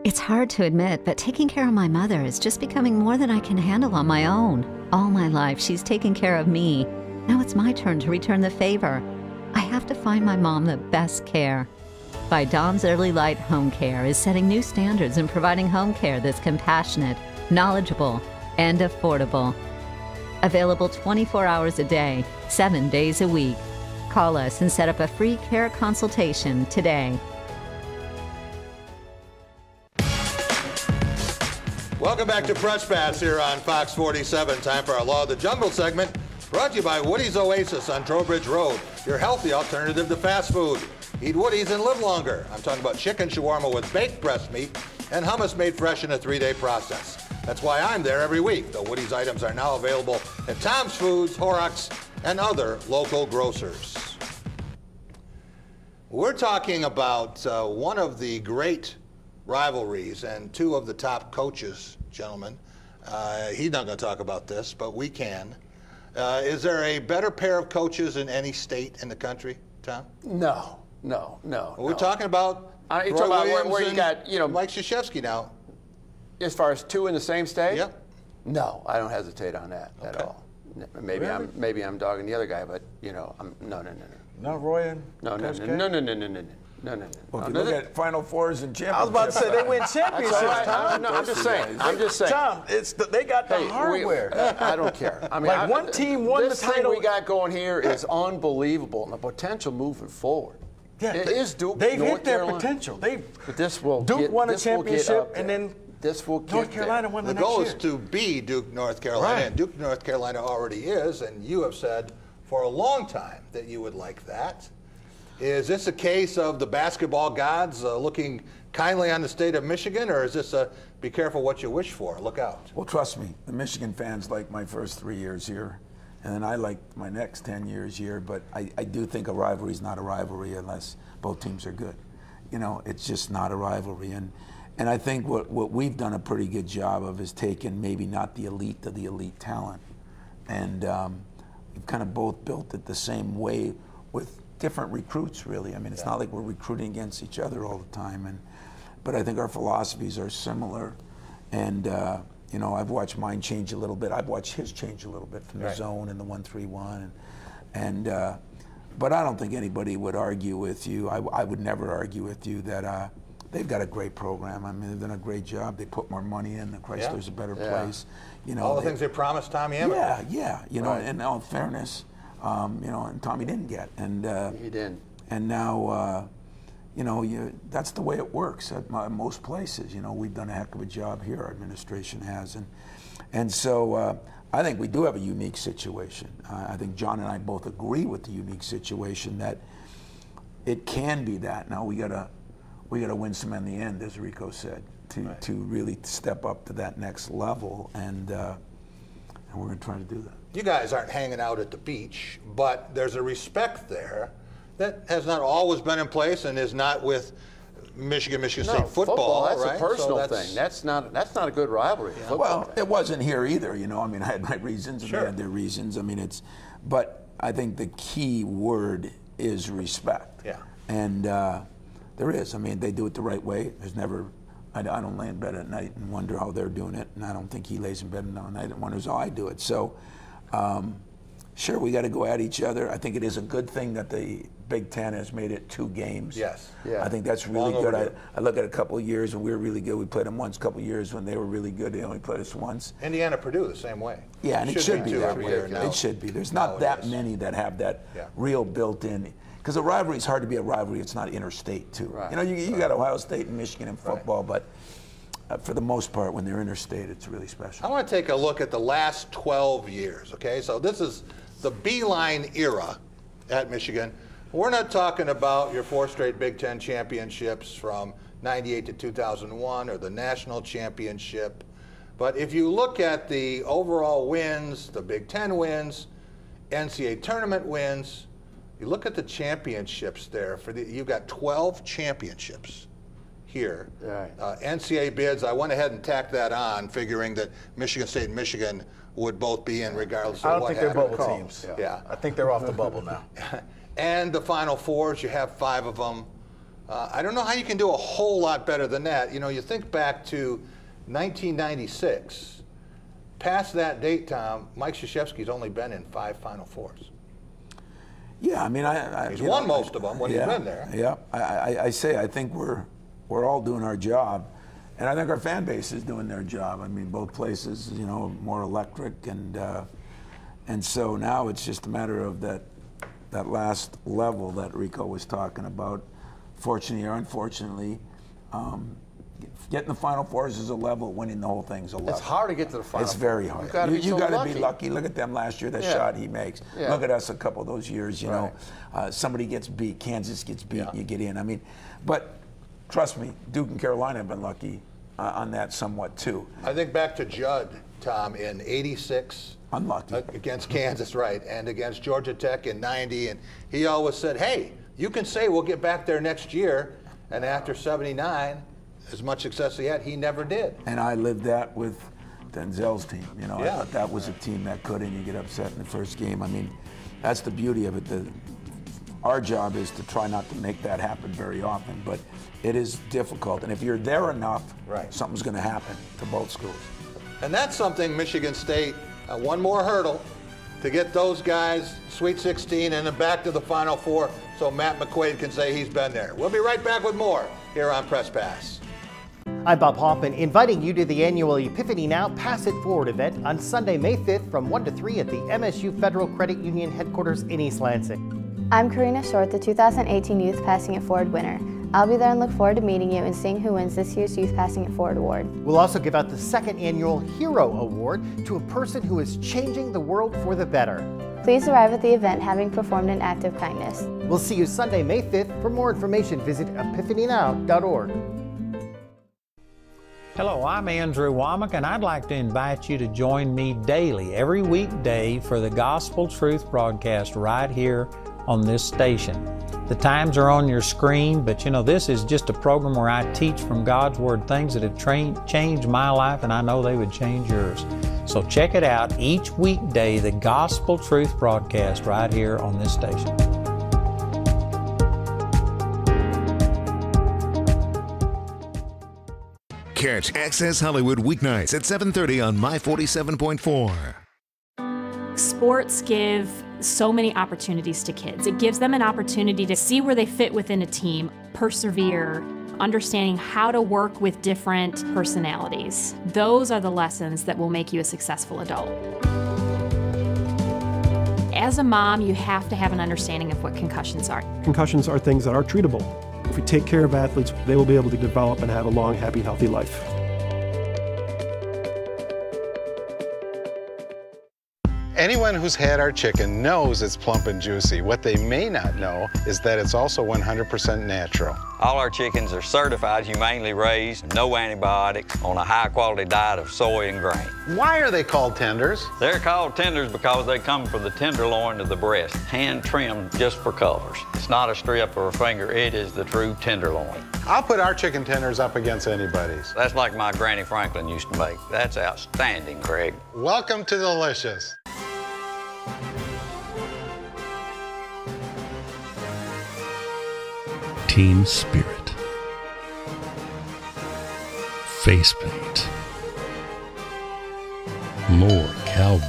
Speaker 17: It's hard to admit, but taking care of my mother is just becoming more than I can handle on my own. All my life, she's taken care of me. Now it's my turn to return the favor. I have to find my mom the best care. By Dawn's Early Light Home Care is setting new standards in providing home care that's compassionate, knowledgeable, and affordable. Available 24 hours a day, 7 days a week. Call us and set up a free care consultation today.
Speaker 2: Welcome back to Press Pass here on Fox 47. Time for our Law of the Jungle segment, brought to you by Woody's Oasis on Trowbridge Road, your healthy alternative to fast food. Eat Woody's and live longer. I'm talking about chicken shawarma with baked breast meat and hummus made fresh in a 3-day process. That's why I'm there every week. The Woody's items are now available at Tom's Foods, Horrocks, and other local grocers. We're talking about one of the great rivalries and two of the top coaches, gentlemen. He's not going to talk about this, but we can. Is there a better pair of coaches in any state in the country, Tom?
Speaker 3: No.
Speaker 2: We're talking about
Speaker 3: you're talking about where you got,
Speaker 2: Mike Krzyzewski now.
Speaker 3: As far as two in the same state?
Speaker 2: Yep.
Speaker 3: No, I don't hesitate on that at all. Maybe
Speaker 4: Really?
Speaker 3: I'm dogging the other guy, but no.
Speaker 4: Not Roy and
Speaker 3: No.
Speaker 4: Coach K?
Speaker 3: No.
Speaker 5: Well, if you look at Final Fours and championships.
Speaker 4: I was about to say they win championships.
Speaker 3: That's all right. I'm just saying.
Speaker 4: Tom, they got the hardware.
Speaker 3: I don't care. I mean,
Speaker 4: like one team won the title.
Speaker 3: This thing we got going here is unbelievable, and the potential moving forward.
Speaker 4: Yeah,
Speaker 3: it is Duke.
Speaker 4: They've
Speaker 3: North
Speaker 4: hit their
Speaker 3: Carolina.
Speaker 4: potential.
Speaker 3: Duke
Speaker 4: won a championship, and then
Speaker 3: this will get
Speaker 4: North Carolina won the next year.
Speaker 2: goal is to be Duke, North Carolina,
Speaker 4: Right.
Speaker 2: and Duke, North Carolina already is, and you have said for a long time that you would like that. Is this a case of the basketball gods looking kindly on the state of Michigan, or is this a be careful what you wish for, look out?
Speaker 5: Well, trust me, the Michigan fans like my first 3 years here, and then I like my next 10 years here, but I do think a rivalry is not a rivalry unless both teams are good. It's just not a rivalry. And I think what we've done a pretty good job of is taking maybe not the elite of the elite talent. And we've kind of both built it the same way with different recruits, really. I mean, it's not like we're recruiting against each other all the time. But I think our philosophies are similar. And, I've watched mine change a little bit. I've watched his change a little bit from the zone and the 1-3-1. But I don't think anybody would argue with you. I would never argue with you that they've got a great program. I mean, they've done a great job. They put more money in. The Chrysler's a better place.
Speaker 2: All the things they promised Tommy Emmer.
Speaker 5: Yeah. In all fairness, and Tommy didn't get. And
Speaker 3: he didn't.
Speaker 5: And now, that's the way it works at most places. We've done a heck of a job here. Our administration has, and so I think we do have a unique situation. I think John and I both agree with the unique situation that it can be that. Now we gotta win some in the end, as Rico said, to really step up to that next level, and we're gonna try to do that.
Speaker 2: You guys aren't hanging out at the beach, but there's a respect there that has not always been in place and is not with Michigan State football.
Speaker 3: That's
Speaker 2: right?
Speaker 3: a personal thing. That's not a good rivalry.
Speaker 5: Well, it wasn't here either. I mean, I had my reasons, and they had their reasons. I mean, but I think the key word is respect.
Speaker 2: Yeah.
Speaker 5: And there is. I mean, they do it the right way. There's never. I don't lay in bed at night and wonder how they're doing it, and I don't think he lays in bed at night and wonders how I do it. So. Sure, we got to go at each other. I think it is a good thing that the Big Ten has made it 2 games.
Speaker 2: Yes.
Speaker 3: Yeah.
Speaker 5: I think that's really good. I look at a couple of years when we were really good. We played them once. A couple of years when they were really good, they only played us once.
Speaker 2: Indiana, Purdue, the same way.
Speaker 5: Yeah, and it should be that way. It should be. There's not that many that have that real built-in. Because a rivalry is hard to be a rivalry. It's not interstate, too.
Speaker 3: Right.
Speaker 5: You got Ohio State and Michigan in football, but for the most part, when they're interstate, it's really special.
Speaker 2: I want to take a look at the last 12 years, okay? So this is the Beeline era at Michigan. We're not talking about your 4 straight Big Ten championships from 98 to 2001 or the national championship. But if you look at the overall wins, the Big Ten wins, NCAA tournament wins, You look at the championships there. You've got 12 championships here.
Speaker 3: Right.
Speaker 2: NCAA bids, I went ahead and tacked that on, figuring that Michigan State and Michigan would both be in regardless of what happened.
Speaker 4: I don't think they're bubble teams.
Speaker 2: Yeah.
Speaker 4: I think they're off the bubble now.
Speaker 2: And the Final Fours, you have 5 of them. I don't know how you can do a whole lot better than that. You know, you think back to 1996. Past that date, Tom, Mike Krzyzewski's only been in 5 Final Fours.
Speaker 5: Yeah, I mean,
Speaker 2: he's won most of them when he's been there.
Speaker 5: Yeah, I say I think we're all doing our job, and I think our fan base is doing their job. I mean, both places, you know, more electric, and so now it's just a matter of that last level that Rico was talking about. Fortunately or unfortunately, getting the Final Fours is a level, winning the whole thing's a level.
Speaker 3: It's hard to get to the Final Four.
Speaker 5: It's very hard. You got to be lucky. Look at them last year, that shot he makes. Yeah. Look at us a couple of those years, you know. Somebody gets beat, Kansas gets beat, you get in. I mean, but trust me, Duke and Carolina have been lucky on that somewhat too.
Speaker 2: I think back to Judd, Tom, in '86.
Speaker 5: Unlucky.
Speaker 2: Against Kansas, right, and against Georgia Tech in '90, and he always said, hey, you can say we'll get back there next year, and after '79, as much success he had, he never did.
Speaker 5: And I lived that with Denzel's team. You know, I thought that was a team that could, and you get upset in the first game. I mean, that's the beauty of it. Our job is to try not to make that happen very often, but it is difficult. And if you're there enough, something's going to happen to both schools.
Speaker 2: And that's something Michigan State, one more hurdle to get those guys Sweet 16 and then back to the Final Four so Matt McQuaid can say he's been there. We'll be right back with more here on Press Pass.
Speaker 16: I'm Bob Hoffman, inviting you to the annual Epiphany Now Pass It Forward event on Sunday, May 5th from 1 to 3 at the MSU Federal Credit Union headquarters in East Lansing.
Speaker 18: I'm Karina Short, the 2018 Youth Passing It Forward winner. I'll be there and look forward to meeting you and seeing who wins this year's Youth Passing It Forward award.
Speaker 16: We'll also give out the 2nd annual Hero Award to a person who is changing the world for the better.
Speaker 18: Please arrive at the event having performed an act of kindness.
Speaker 16: We'll see you Sunday, May 5th. For more information, visit epiphanynow.org.
Speaker 6: Hello, I'm Andrew Womack, and I'd like to invite you to join me daily, every weekday, for the Gospel Truth broadcast right here on this station. The times are on your screen, but you know, this is just a program where I teach from God's Word things that have changed my life, and I know they would change yours. So check it out each weekday, the Gospel Truth broadcast right here on this station.
Speaker 1: Catch Access Hollywood weeknights at 7:30 on My 47.4.
Speaker 19: Sports give so many opportunities to kids. It gives them an opportunity to see where they fit within a team, persevere, understanding how to work with different personalities. Those are the lessons that will make you a successful adult. As a mom, you have to have an understanding of what concussions are.
Speaker 20: Concussions are things that are treatable. If we take care of athletes, they will be able to develop and have a long, happy, healthy life.
Speaker 21: Anyone who's had our chicken knows it's plump and juicy. What they may not know is that it's also 100% natural.
Speaker 25: All our chickens are certified, humanely raised, no antibiotics, on a high-quality diet of soy and grain.
Speaker 21: Why are they called tenders?
Speaker 25: They're called tenders because they come from the tenderloin to the breast, hand-trimmed just for colors. It's not a strip or a finger, it is the true tenderloin.
Speaker 21: I'll put our chicken tenders up against anybody's.
Speaker 25: That's like my Granny Franklin used to make. That's outstanding, Craig.
Speaker 21: Welcome to Delicious.
Speaker 9: Team spirit, face paint, more cowbell.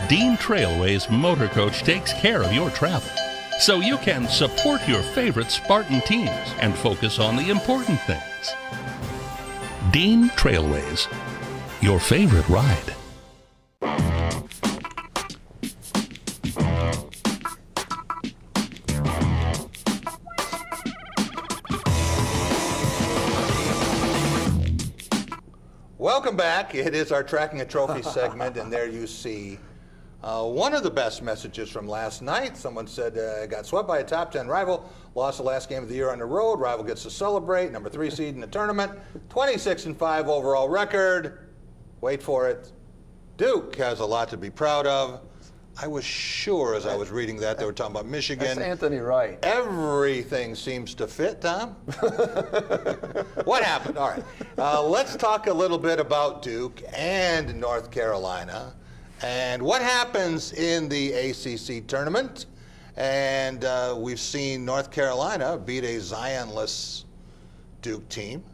Speaker 9: Dean Trailways Motor Coach takes care of your travel, so you can support your favorite Spartan teams and focus on the important things. Dean Trailways, your favorite ride.
Speaker 2: Welcome back. It is our Tracking a Trophy segment, and there you see one of the best messages from last night. Someone said, got swept by a top 10 rival, lost the last game of the year on the road. Rival gets to celebrate, number 3 seed in the tournament, 26-5 overall record. Wait for it. Duke has a lot to be proud of. I was sure as I was reading that they were talking about Michigan.
Speaker 3: That's Anthony Wright.
Speaker 2: Everything seems to fit, Tom. What happened? All right. Let's talk a little bit about Duke and North Carolina and what happens in the ACC tournament. And we've seen North Carolina beat a Zionless Duke team.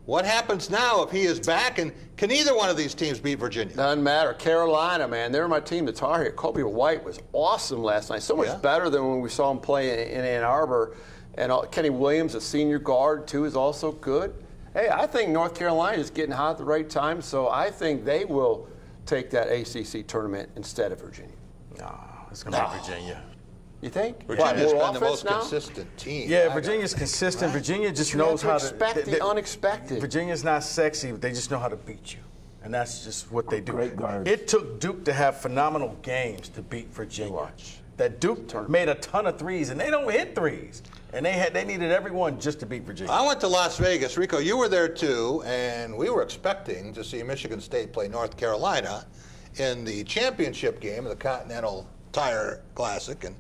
Speaker 2: What happens now if he is back, and can either one of these teams beat Virginia?
Speaker 3: Doesn't matter. Carolina, man, they're my team. The Tar Heel. Kobe White was awesome last night. So much better than when we saw him play in Ann Arbor. And Kenny Williams, a senior guard, too, is also good. Hey, I think North Carolina is getting hot at the right time, so I think they will take that ACC tournament instead of Virginia.
Speaker 4: No, it's going to be Virginia.
Speaker 3: You think?
Speaker 2: Virginia's been the most consistent team.
Speaker 4: Yeah, Virginia's consistent. Right? Virginia just knows how to
Speaker 3: expect the unexpected.
Speaker 4: Virginia's not sexy, but they just know how to beat you. And that's just what they do.
Speaker 5: Great guards.
Speaker 4: It took Duke to have phenomenal games to beat Virginia. That Duke made a ton of threes, and they don't hit threes. And they needed everyone just to beat Virginia.
Speaker 2: I went to Las Vegas. Rico, you were there too, and we were expecting to see Michigan State play North Carolina in the championship game of the Continental Tire Classic, and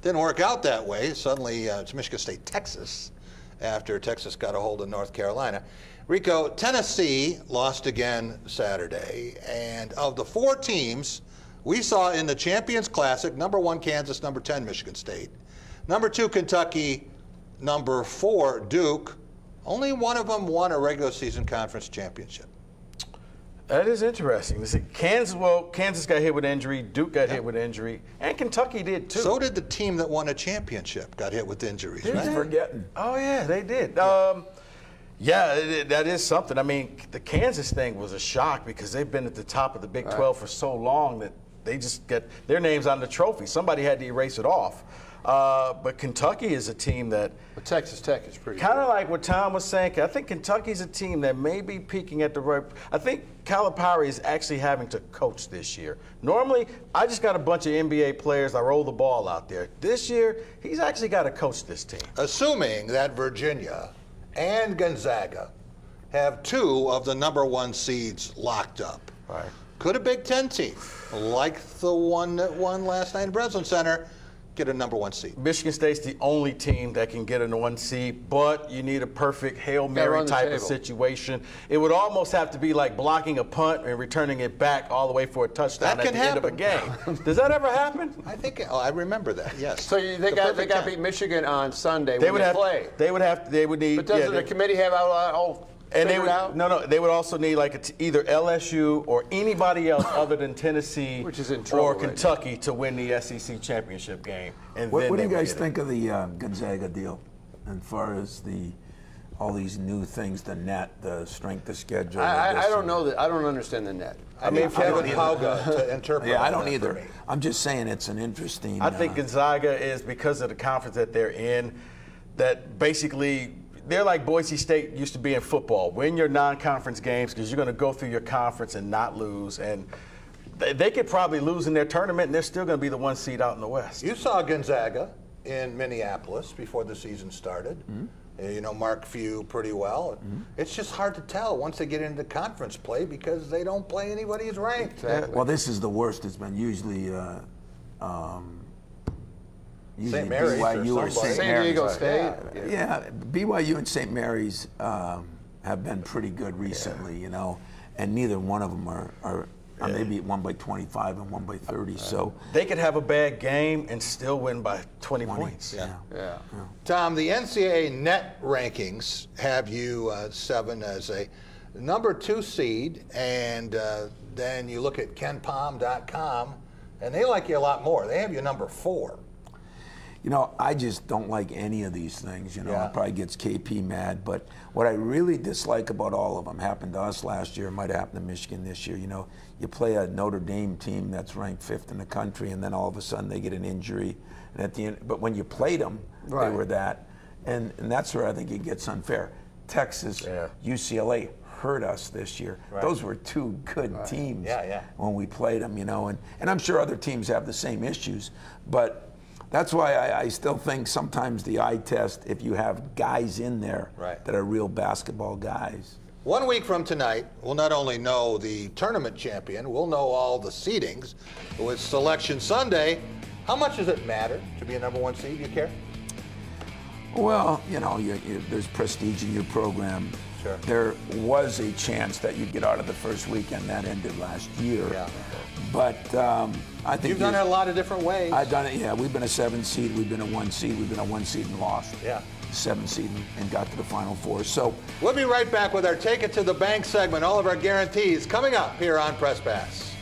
Speaker 2: didn't work out that way. Suddenly, it's Michigan State, Texas, after Texas got a hold of North Carolina. Rico, Tennessee lost again Saturday, and of the 4 teams we saw in the Champions Classic, number 1 Kansas, number 10 Michigan State, number 2 Kentucky, number 4 Duke, only one of them won a regular season conference championship.
Speaker 4: That is interesting. Kansas got hit with injury, Duke got hit with injury, and Kentucky did too.
Speaker 2: So did the team that won a championship, got hit with injuries.
Speaker 4: Did
Speaker 2: right?
Speaker 4: Forgetting. Oh yeah, they did. That is something. I mean, the Kansas thing was a shock because they've been at the top of the Big 12 for so long that they just get their names on the trophy. Somebody had to erase it off. But Kentucky is a team that...
Speaker 3: But Texas Tech is pretty
Speaker 4: kind of like what Tom was saying. I think Kentucky's a team that may be peaking at the right... I think Calipari is actually having to coach this year. Normally, I just got a bunch of NBA players. I roll the ball out there. This year, he's actually got to coach this team.
Speaker 2: Assuming that Virginia and Gonzaga have 2 of the number 1 seeds locked up.
Speaker 4: Right.
Speaker 2: Could a Big Ten team, like the one that won last night in Breslin Center, get a number 1 seed?
Speaker 4: Michigan State's the only team that can get a 1 seed, but you need a perfect Hail Mary type of situation. It would almost have to be like blocking a punt and returning it back all the way for a touchdown at the end of a game. Does that ever happen?
Speaker 2: I think. Oh, I remember that. Yes.
Speaker 3: So they got to beat Michigan on Sunday.
Speaker 4: They would play. They would need.
Speaker 3: But doesn't the committee have all?
Speaker 4: And they would they would also need like either LSU or anybody else other than Tennessee or Kentucky to win the SEC championship game. And
Speaker 5: what do you guys think of the Gonzaga deal, as far as all these new things, the net, the strength of schedule?
Speaker 3: I don't know that. I don't understand the net.
Speaker 2: I mean, Kevin Pauga to interpret.
Speaker 5: Yeah, I don't either. I'm just saying it's an interesting.
Speaker 4: I think Gonzaga is, because of the conference that they're in, that basically. They're like Boise State used to be in football. Win your non-conference games because you're going to go through your conference and not lose. And they could probably lose in their tournament, and they're still going to be the 1 seed out in the West.
Speaker 2: You saw Gonzaga in Minneapolis before the season started. Mm-hmm. You know Mark Few pretty well. Mm-hmm. It's just hard to tell once they get into conference play because they don't play anybody who's ranked.
Speaker 5: Exactly. Well, this is the worst it's been. Usually
Speaker 2: St. Mary's
Speaker 5: BYU or St.
Speaker 3: Diego State.
Speaker 5: Yeah, BYU and St. Mary's have been pretty good recently, you know, and neither one of them are maybe one by 25 and one by 30. So
Speaker 4: they could have a bad game and still win by 20 points.
Speaker 2: Yeah. Tom, the NCAA net rankings have you 7 as a number 2 seed, and then you look at KenPom.com, and they like you a lot more. They have you number 4.
Speaker 5: You know, I just don't like any of these things. You know, it probably gets KP mad. But what I really dislike about all of them happened to us last year, might happen to Michigan this year. You know, you play a Notre Dame team that's ranked 5th in the country, and then all of a sudden they get an injury. And at the end, but when you played them, they were that. And that's where I think it gets unfair. Texas, UCLA hurt us this year. Those were 2 good teams when we played them, you know. And I'm sure other teams have the same issues. But that's why I still think sometimes the eye test, if you have guys in there that are real basketball guys.
Speaker 2: 1 week from tonight, we'll not only know the tournament champion, we'll know all the seedings. With Selection Sunday, how much does it matter to be a #1 seed? You care?
Speaker 5: Well, you know, there's prestige in your program.
Speaker 2: Sure.
Speaker 5: There was a chance that you'd get out of the first weekend. That ended last year.
Speaker 2: Yeah.
Speaker 5: But I think
Speaker 2: you've done it a lot of different ways.
Speaker 5: I've done it. Yeah, we've been a 7 seed. We've been a 1 seed. We've been a 1 seed and lost.
Speaker 2: Yeah.
Speaker 5: 7 seed and got to the Final Four. So
Speaker 2: we'll be right back with our Take It to the Bank segment. All of our guarantees coming up here on Press Pass.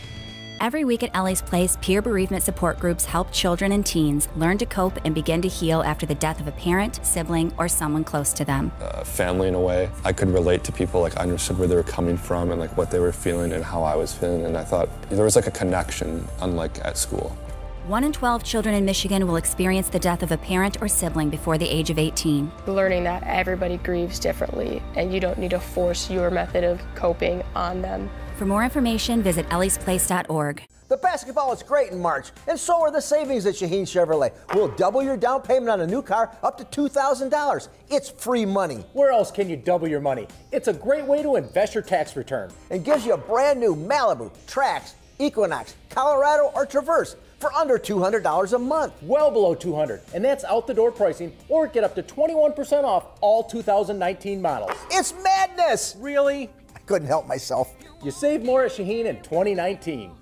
Speaker 7: Every week at Ellie's Place, peer bereavement support groups help children and teens learn to cope and begin to heal after the death of a parent, sibling, or someone close to them.
Speaker 8: Family in a way. I could relate to people, like I understood where they were coming from and like what they were feeling and how I was feeling, and I thought there was like a connection, unlike at school.
Speaker 7: 1 in 12 children in Michigan will experience the death of a parent or sibling before the age of 18.
Speaker 10: Learning that everybody grieves differently and you don't need to force your method of coping on them.
Speaker 7: For more information, visit elliesplace.org.
Speaker 11: The basketball is great in March, and so are the savings at Shaheen Chevrolet. We'll double your down payment on a new car up to $2,000. It's free money.
Speaker 16: Where else can you double your money? It's a great way to invest your tax return.
Speaker 11: And gives you a brand new Malibu, Trax, Equinox, Colorado, or Traverse for under $200 a month.
Speaker 16: Well below $200, and that's out the door pricing, or get up to 21% off all 2019 models.
Speaker 11: It's madness!
Speaker 16: Really?
Speaker 11: I couldn't help myself.
Speaker 16: You save more at Shaheen in 2019.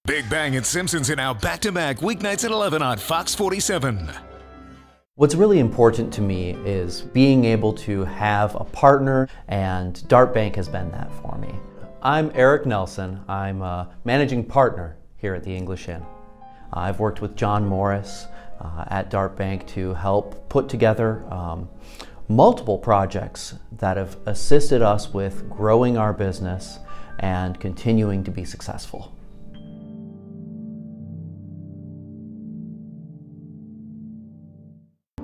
Speaker 1: Big Bang and Simpsons are now back-to-back weeknights at 11 on Fox 47.
Speaker 22: What's really important to me is being able to have a partner, and Dart Bank has been that for me. I'm Eric Nelson. I'm a managing partner here at the English Inn. I've worked with John Morris at Dart Bank to help put together multiple projects that have assisted us with growing our business and continuing to be successful.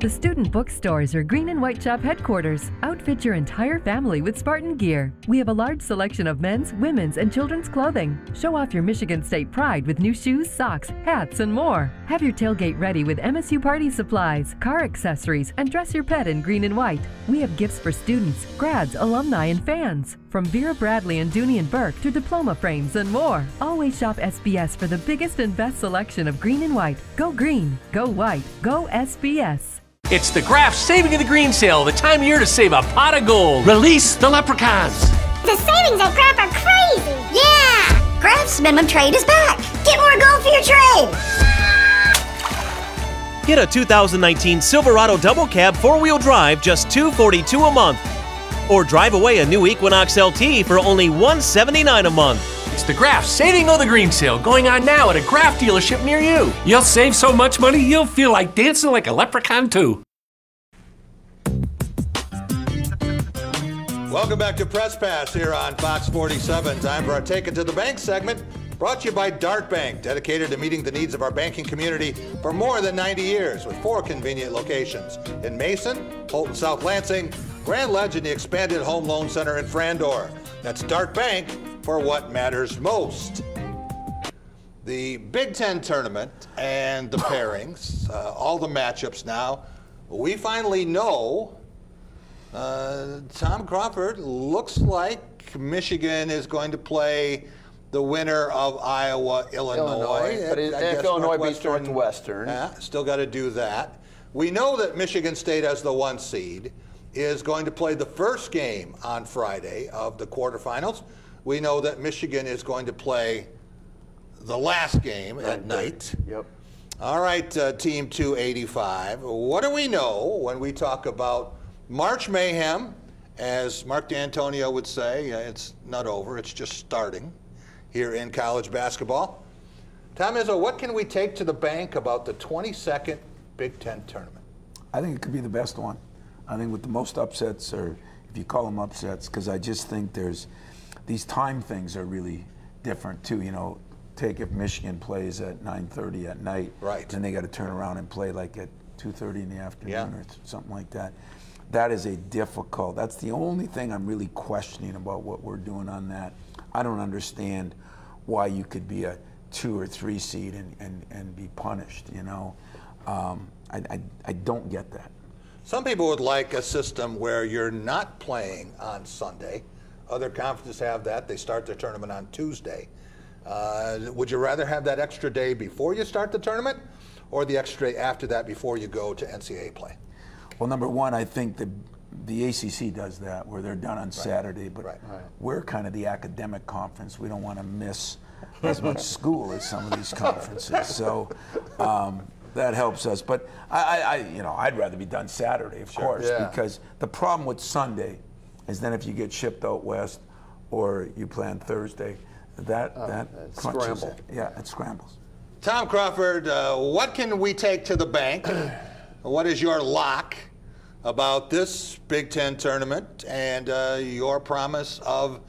Speaker 24: The Student Bookstores are Green and White Shop headquarters. Outfit your entire family with Spartan gear. We have a large selection of men's, women's, and children's clothing. Show off your Michigan State pride with new shoes, socks, hats, and more. Have your tailgate ready with MSU party supplies, car accessories, and dress your pet in green and white. We have gifts for students, grads, alumni, and fans. From Vera Bradley and Dooney and Burke to diploma frames and more. Always shop SBS for the biggest and best selection of green and white. Go green, go white, go SBS.
Speaker 26: It's the Graf Saving of the Green Sale, the time of year to save a pot of gold. Release the leprechauns.
Speaker 23: The savings at Graf are crazy. Yeah! Graf's minimum trade is back. Get more gold for your trade.
Speaker 27: Get a 2019 Silverado Double Cab 4-wheel drive, just $242 a month. Or drive away a new Equinox LT for only $179 a month.
Speaker 26: It's the Graf Saving of the Green Sale going on now at a Graf dealership near you. You'll save so much money, you'll feel like dancing like a leprechaun too.
Speaker 2: Welcome back to Press Pass here on Fox 47. Time for our Take It to the Bank segment, brought to you by Dart Bank, dedicated to meeting the needs of our banking community for more than 90 years, with 4 convenient locations in Mason, Holton South Lansing, Grand Ledge, and the expanded Home Loan Center in Frandor. That's Dart Bank for what matters most. The Big Ten tournament and the pairings, all the matchups now. We finally know Tom Crawford looks like Michigan is going to play the winner of Iowa-Illinois.
Speaker 3: But if Illinois beats Northwestern.
Speaker 2: Still got to do that. We know that Michigan State, as the 1 seed, is going to play the first game on Friday of the quarterfinals. We know that Michigan is going to play the last game at night.
Speaker 3: Yep.
Speaker 2: All right, Team 285. What do we know when we talk about March Mayhem? As Mark D'Antonio would say, it's not over, it's just starting here in college basketball. Tom Izzo, what can we take to the bank about the 22nd Big Ten tournament?
Speaker 5: I think it could be the best one. I think with the most upsets, or if you call them upsets, because I just think there's these time things are really different too. You know, take if Michigan plays at 9:30 at night,
Speaker 2: right?
Speaker 5: Then they got to turn around and play like at 2:30 in the afternoon or something like that. That is a difficult. That's the only thing I'm really questioning about what we're doing on that. I don't understand why you could be a 2 or 3 seed and be punished. You know, I don't get that.
Speaker 2: Some people would like a system where you're not playing on Sunday, Other conferences have that. They start their tournament on Tuesday. Would you rather have that extra day before you start the tournament or the extra day after that before you go to NCAA play?
Speaker 5: Well, number one, I think the ACC does that, where they're done on Saturday, but we're kind of the academic conference. We don't want to miss as much school as some of these conferences. So that helps us. But I'd rather be done Saturday, of course, because the problem with Sunday is then if you get shipped out west or you play on Thursday, that crunches it. Yeah, it scrambles.
Speaker 2: Tom Crawford, what can we take to the bank? What is your lock about this Big Ten tournament and your promise of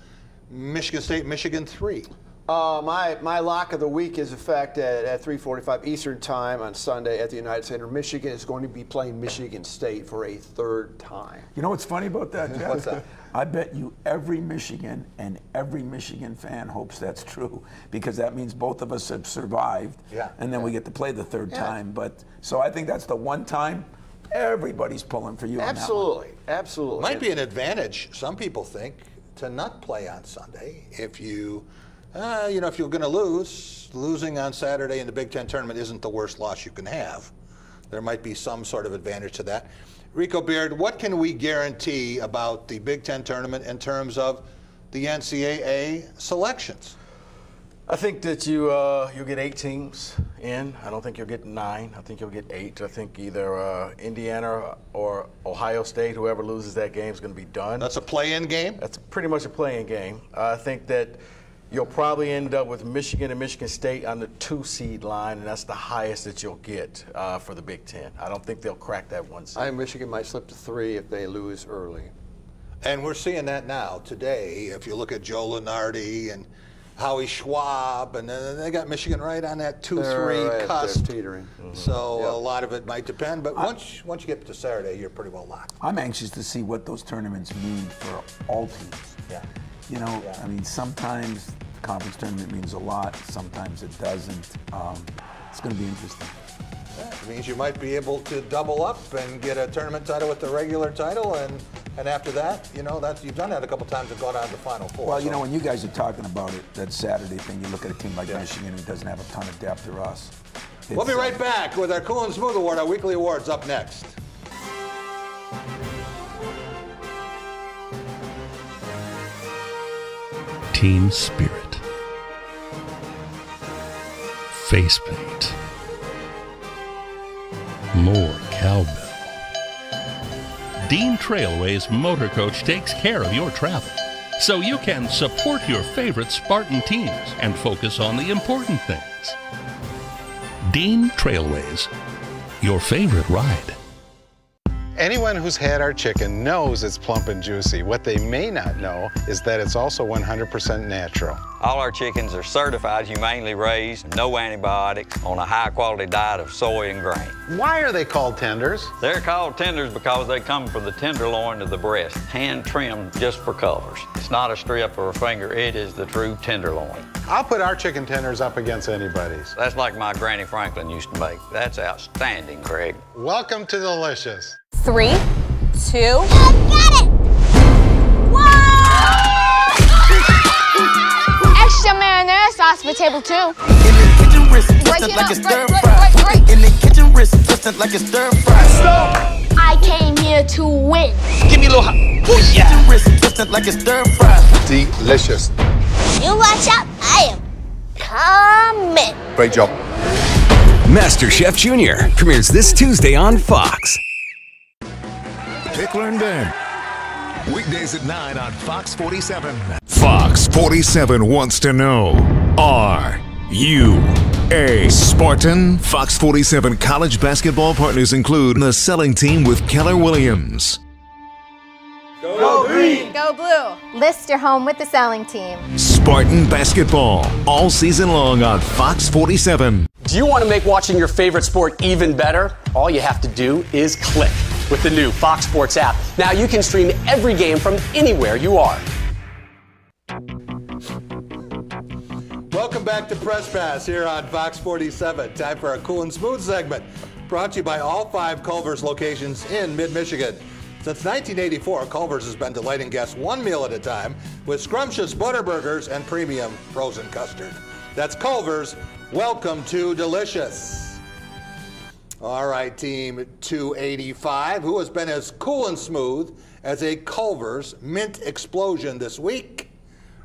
Speaker 2: Michigan State, Michigan 3?
Speaker 3: My lock of the week is, in fact, at 3:45 Eastern Time on Sunday at the United Center. Michigan is going to be playing Michigan State for a third time.
Speaker 5: You know what's funny about that, Jeff?
Speaker 3: What's that?
Speaker 5: I bet you every Michigan and every Michigan fan hopes that's true, because that means both of us have survived, and then we get to play the third time. But so I think that's the one time everybody's pulling for you.
Speaker 3: Absolutely, absolutely.
Speaker 2: Might be an advantage, some people think, to not play on Sunday if you. If you're going to losing on Saturday in the Big Ten tournament isn't the worst loss you can have. There might be some sort of advantage to that. Rico Beard, what can we guarantee about the Big Ten tournament in terms of the NCAA selections?
Speaker 4: I think that you'll get 8 teams in. I don't think you'll get 9. I think you'll get 8. I think either Indiana or Ohio State, whoever loses that game, is going to be done.
Speaker 2: That's a play-in game?
Speaker 4: That's pretty much a play-in game. I think that you'll probably end up with Michigan and Michigan State on the 2-seed line, and that's the highest that you'll get for the Big Ten. I don't think they'll crack that 1 seed.
Speaker 3: I think Michigan might slip to 3 if they lose early.
Speaker 2: And we're seeing that now today. If you look at Joe Lunardi and Howie Schwab, and they got Michigan right on that 2-3 cusp.
Speaker 3: They're teetering.
Speaker 2: So a lot of it might depend, but once you get to Saturday, you're pretty well locked.
Speaker 5: I'm anxious to see what those tournaments mean for all teams.
Speaker 2: Yeah.
Speaker 5: I mean, sometimes the conference tournament means a lot, sometimes it doesn't. It's going to be interesting.
Speaker 2: Yeah, it means you might be able to double up and get a tournament title with the regular title, and after that, you've done that a couple times and gone on to the Final Four.
Speaker 5: Well, when you guys are talking about it, that Saturday thing, you look at a team like Michigan who doesn't have a ton of depth, or us.
Speaker 2: We'll be right back with our Cool and Smooth Award, our weekly awards up next.
Speaker 9: Team spirit, face paint, more cowbell. Dean Trailways Motor Coach takes care of your travel, so you can support your favorite Spartan teams and focus on the important things. Dean Trailways, your favorite ride.
Speaker 21: Anyone who's had our chicken knows it's plump and juicy. What they may not know is that it's also 100% natural.
Speaker 25: All our chickens are certified humanely raised, no antibiotics, on a high-quality diet of soy and grain.
Speaker 21: Why are they called tenders?
Speaker 25: They're called tenders because they come from the tenderloin of the breast, hand-trimmed just for colors. It's not a strip or a finger, it is the true tenderloin.
Speaker 21: I'll put our chicken tenders up against anybody's. That's
Speaker 25: like my Granny Franklin used to make. That's outstanding, Craig.
Speaker 21: Welcome to Delicious.
Speaker 6: 3, 2.
Speaker 23: Got it!
Speaker 6: Whoa! Extra marinara sauce for table 2.
Speaker 12: In the kitchen, wrist twisted like a stir fry. In the kitchen, wrist twisted like a stir fry. Stop!
Speaker 6: I came here to win.
Speaker 12: Give me a little hot. Oh yeah. Kitchen wrist twisted like a stir fry.
Speaker 21: Delicious.
Speaker 23: You watch out, I am coming.
Speaker 13: Great job. MasterChef Junior premieres this Tuesday on Fox.
Speaker 1: Pickler and Ben. Weekdays at 9 on Fox 47. Fox 47 wants to know, are you a Spartan? Fox 47 college basketball partners include the selling team with Keller Williams.
Speaker 6: Go green! Go blue! List your home with the selling team.
Speaker 1: Spartan basketball, all season long on Fox 47.
Speaker 14: Do you want to make watching your favorite sport even better? All you have to do is click with the new Fox Sports app. Now you can stream every game from anywhere you are.
Speaker 2: Welcome back to Press Pass here on Fox 47. Time for our Cool and Smooth segment, brought to you by all 5 Culver's locations in mid-Michigan. Since 1984, Culver's has been delighting guests one meal at a time with scrumptious Butterburgers and premium frozen custard. That's Culver's. Welcome to delicious. All right, Team 285, who has been as cool and smooth as a Culver's mint explosion this week?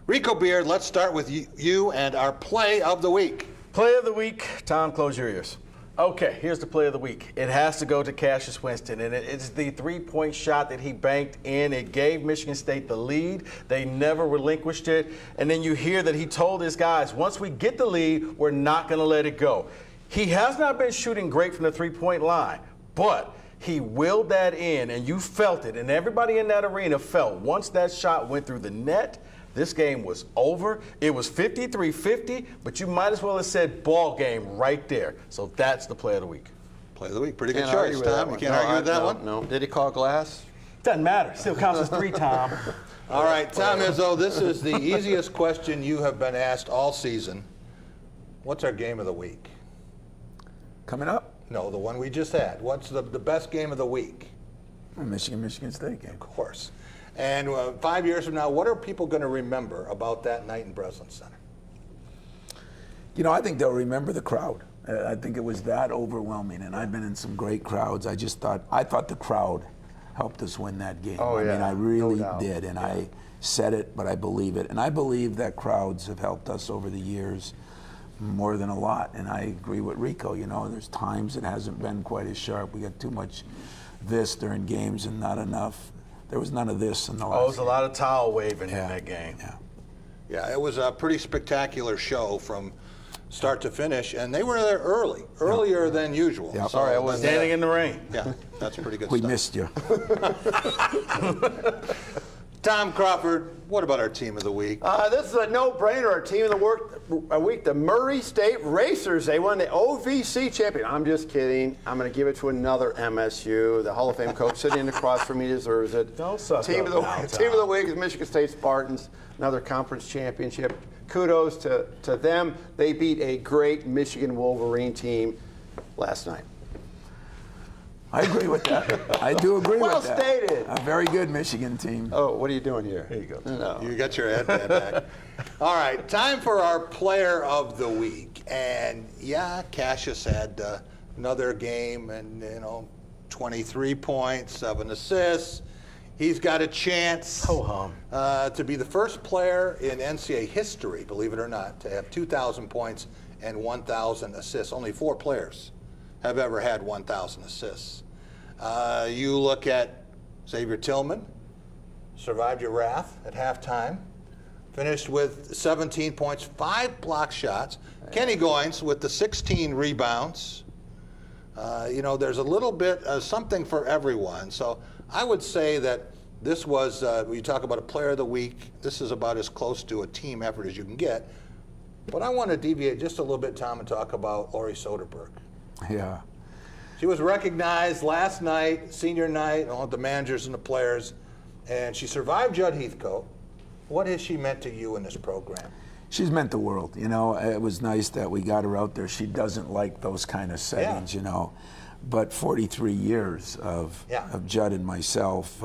Speaker 2: Rico Beard, let's start with you and our play of the week.
Speaker 4: Play of the week, Tom, close your ears. Okay, here's the play of the week. It has to go to Cassius Winston, and it's the three-point shot that he banked in. It gave Michigan State the lead. They never relinquished it. And then you hear that he told his guys, once we get the lead, we're not going to let it go. He has not been shooting great from the three-point line, but he willed that in, and you felt it, and everybody in that arena felt once that shot went through the net, this game was over. It was 53-50, but you might as well have said ball game right there. So that's the play of the week.
Speaker 2: Play of the week. Pretty good choice, Tom. You can't argue with that one?
Speaker 3: No. Did he call glass?
Speaker 4: Doesn't matter. Still counts as 3, Tom.
Speaker 2: All right, Tom Izzo, this is the easiest question you have been asked all season. What's our game of the week?
Speaker 5: Coming up?
Speaker 2: No, the one we just had. What's the best game of the week?
Speaker 5: Michigan State game.
Speaker 2: Of course. And 5 years from now, what are people going to remember about that night in Breslin Center?
Speaker 5: You know, I think they'll remember the crowd. I think it was that overwhelming, and I've been in some great crowds. I thought the crowd helped us win that game.
Speaker 3: Oh,
Speaker 5: I
Speaker 3: yeah.
Speaker 5: mean, I really
Speaker 3: No doubt.
Speaker 5: did, and I said it, but I believe it. And I believe that crowds have helped us over the years more than a lot, and I agree with Rico. You know, there's times it hasn't been quite as sharp. We got too much this during games and not enough. There was none of this in the last.
Speaker 4: Oh, it was a lot of towel waving in that game.
Speaker 2: Yeah, it was a pretty spectacular show from start to finish, and they were there earlier than usual.
Speaker 5: Yep.
Speaker 4: Sorry, I was standing in the rain.
Speaker 2: Yeah, that's pretty good
Speaker 5: We
Speaker 2: stuff.
Speaker 5: missed you.
Speaker 2: Tom Crawford, what about our team of the week?
Speaker 3: This is a no-brainer. Our team of the week, the Murray State Racers. They won the OVC champion. I'm just kidding. I'm going to give it to another MSU. The Hall of Fame coach sitting across from me deserves it.
Speaker 4: Don't suck
Speaker 3: Team
Speaker 4: up
Speaker 3: of the
Speaker 4: now,
Speaker 3: team of the
Speaker 4: Tom.
Speaker 3: week is Michigan State Spartans. Another conference championship. Kudos to them. They beat a great Michigan Wolverine team last night.
Speaker 5: I agree with that. I do agree
Speaker 3: Well
Speaker 5: with that.
Speaker 3: stated.
Speaker 5: A very good Michigan team.
Speaker 3: Oh, what are you doing here?
Speaker 4: Here you go.
Speaker 3: No.
Speaker 2: You got your headband back. All right, time for our player of the week. And yeah, Cassius had another game and, 23 points, 7 assists. He's got a chance to be the first player in NCAA history, believe it or not, to have 2,000 points and 1,000 assists. Only 4 players have ever had 1,000 assists. You look at Xavier Tillman, survived your wrath at halftime, finished with 17 points, 5 block shots. Kenny Goins with the 16 rebounds. There's a little bit of something for everyone. So I would say that this was, when you talk about a player of the week, this is about as close to a team effort as you can get. But I want to deviate just a little bit, Tom, and talk about Lori Soderberg.
Speaker 5: Yeah.
Speaker 2: She was recognized last night, senior night, all the managers and the players, and she survived Judd Heathcote. What has she meant to you in this program?
Speaker 5: She's meant the world. It was nice that we got her out there. She doesn't like those kind of settings, But 43 years of Judd and myself,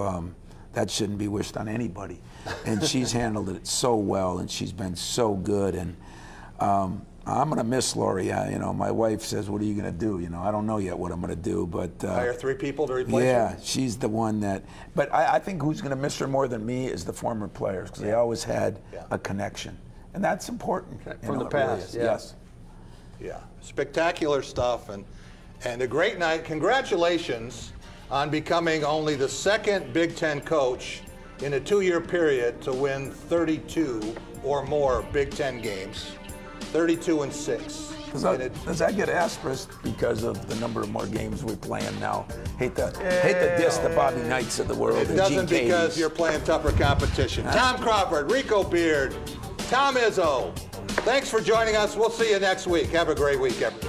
Speaker 5: that shouldn't be wished on anybody. And she's handled it so well, and she's been so good. And I'm going to miss Lori. My wife says, what are you going to do? I don't know yet what I'm going to do. But
Speaker 2: hire 3 people to replace her?
Speaker 5: Yeah, she's the one that. But I think who's going to miss her more than me is the former players, because they always had a connection. And that's important.
Speaker 3: From the past,
Speaker 5: really yes.
Speaker 2: Yeah, spectacular stuff and a great night. Congratulations on becoming only the 2nd Big Ten coach in a 2-year period to win 32 or more Big Ten games, 32-6.
Speaker 5: Does that get asterisked because of the number of more games we're playing now? Hate to diss the Bobby Knights of the world.
Speaker 2: It doesn't because you're playing tougher competition. Tom Crawford, Rico Beard, Tom Izzo, thanks for joining us. We'll see you next week. Have a great week, everyone.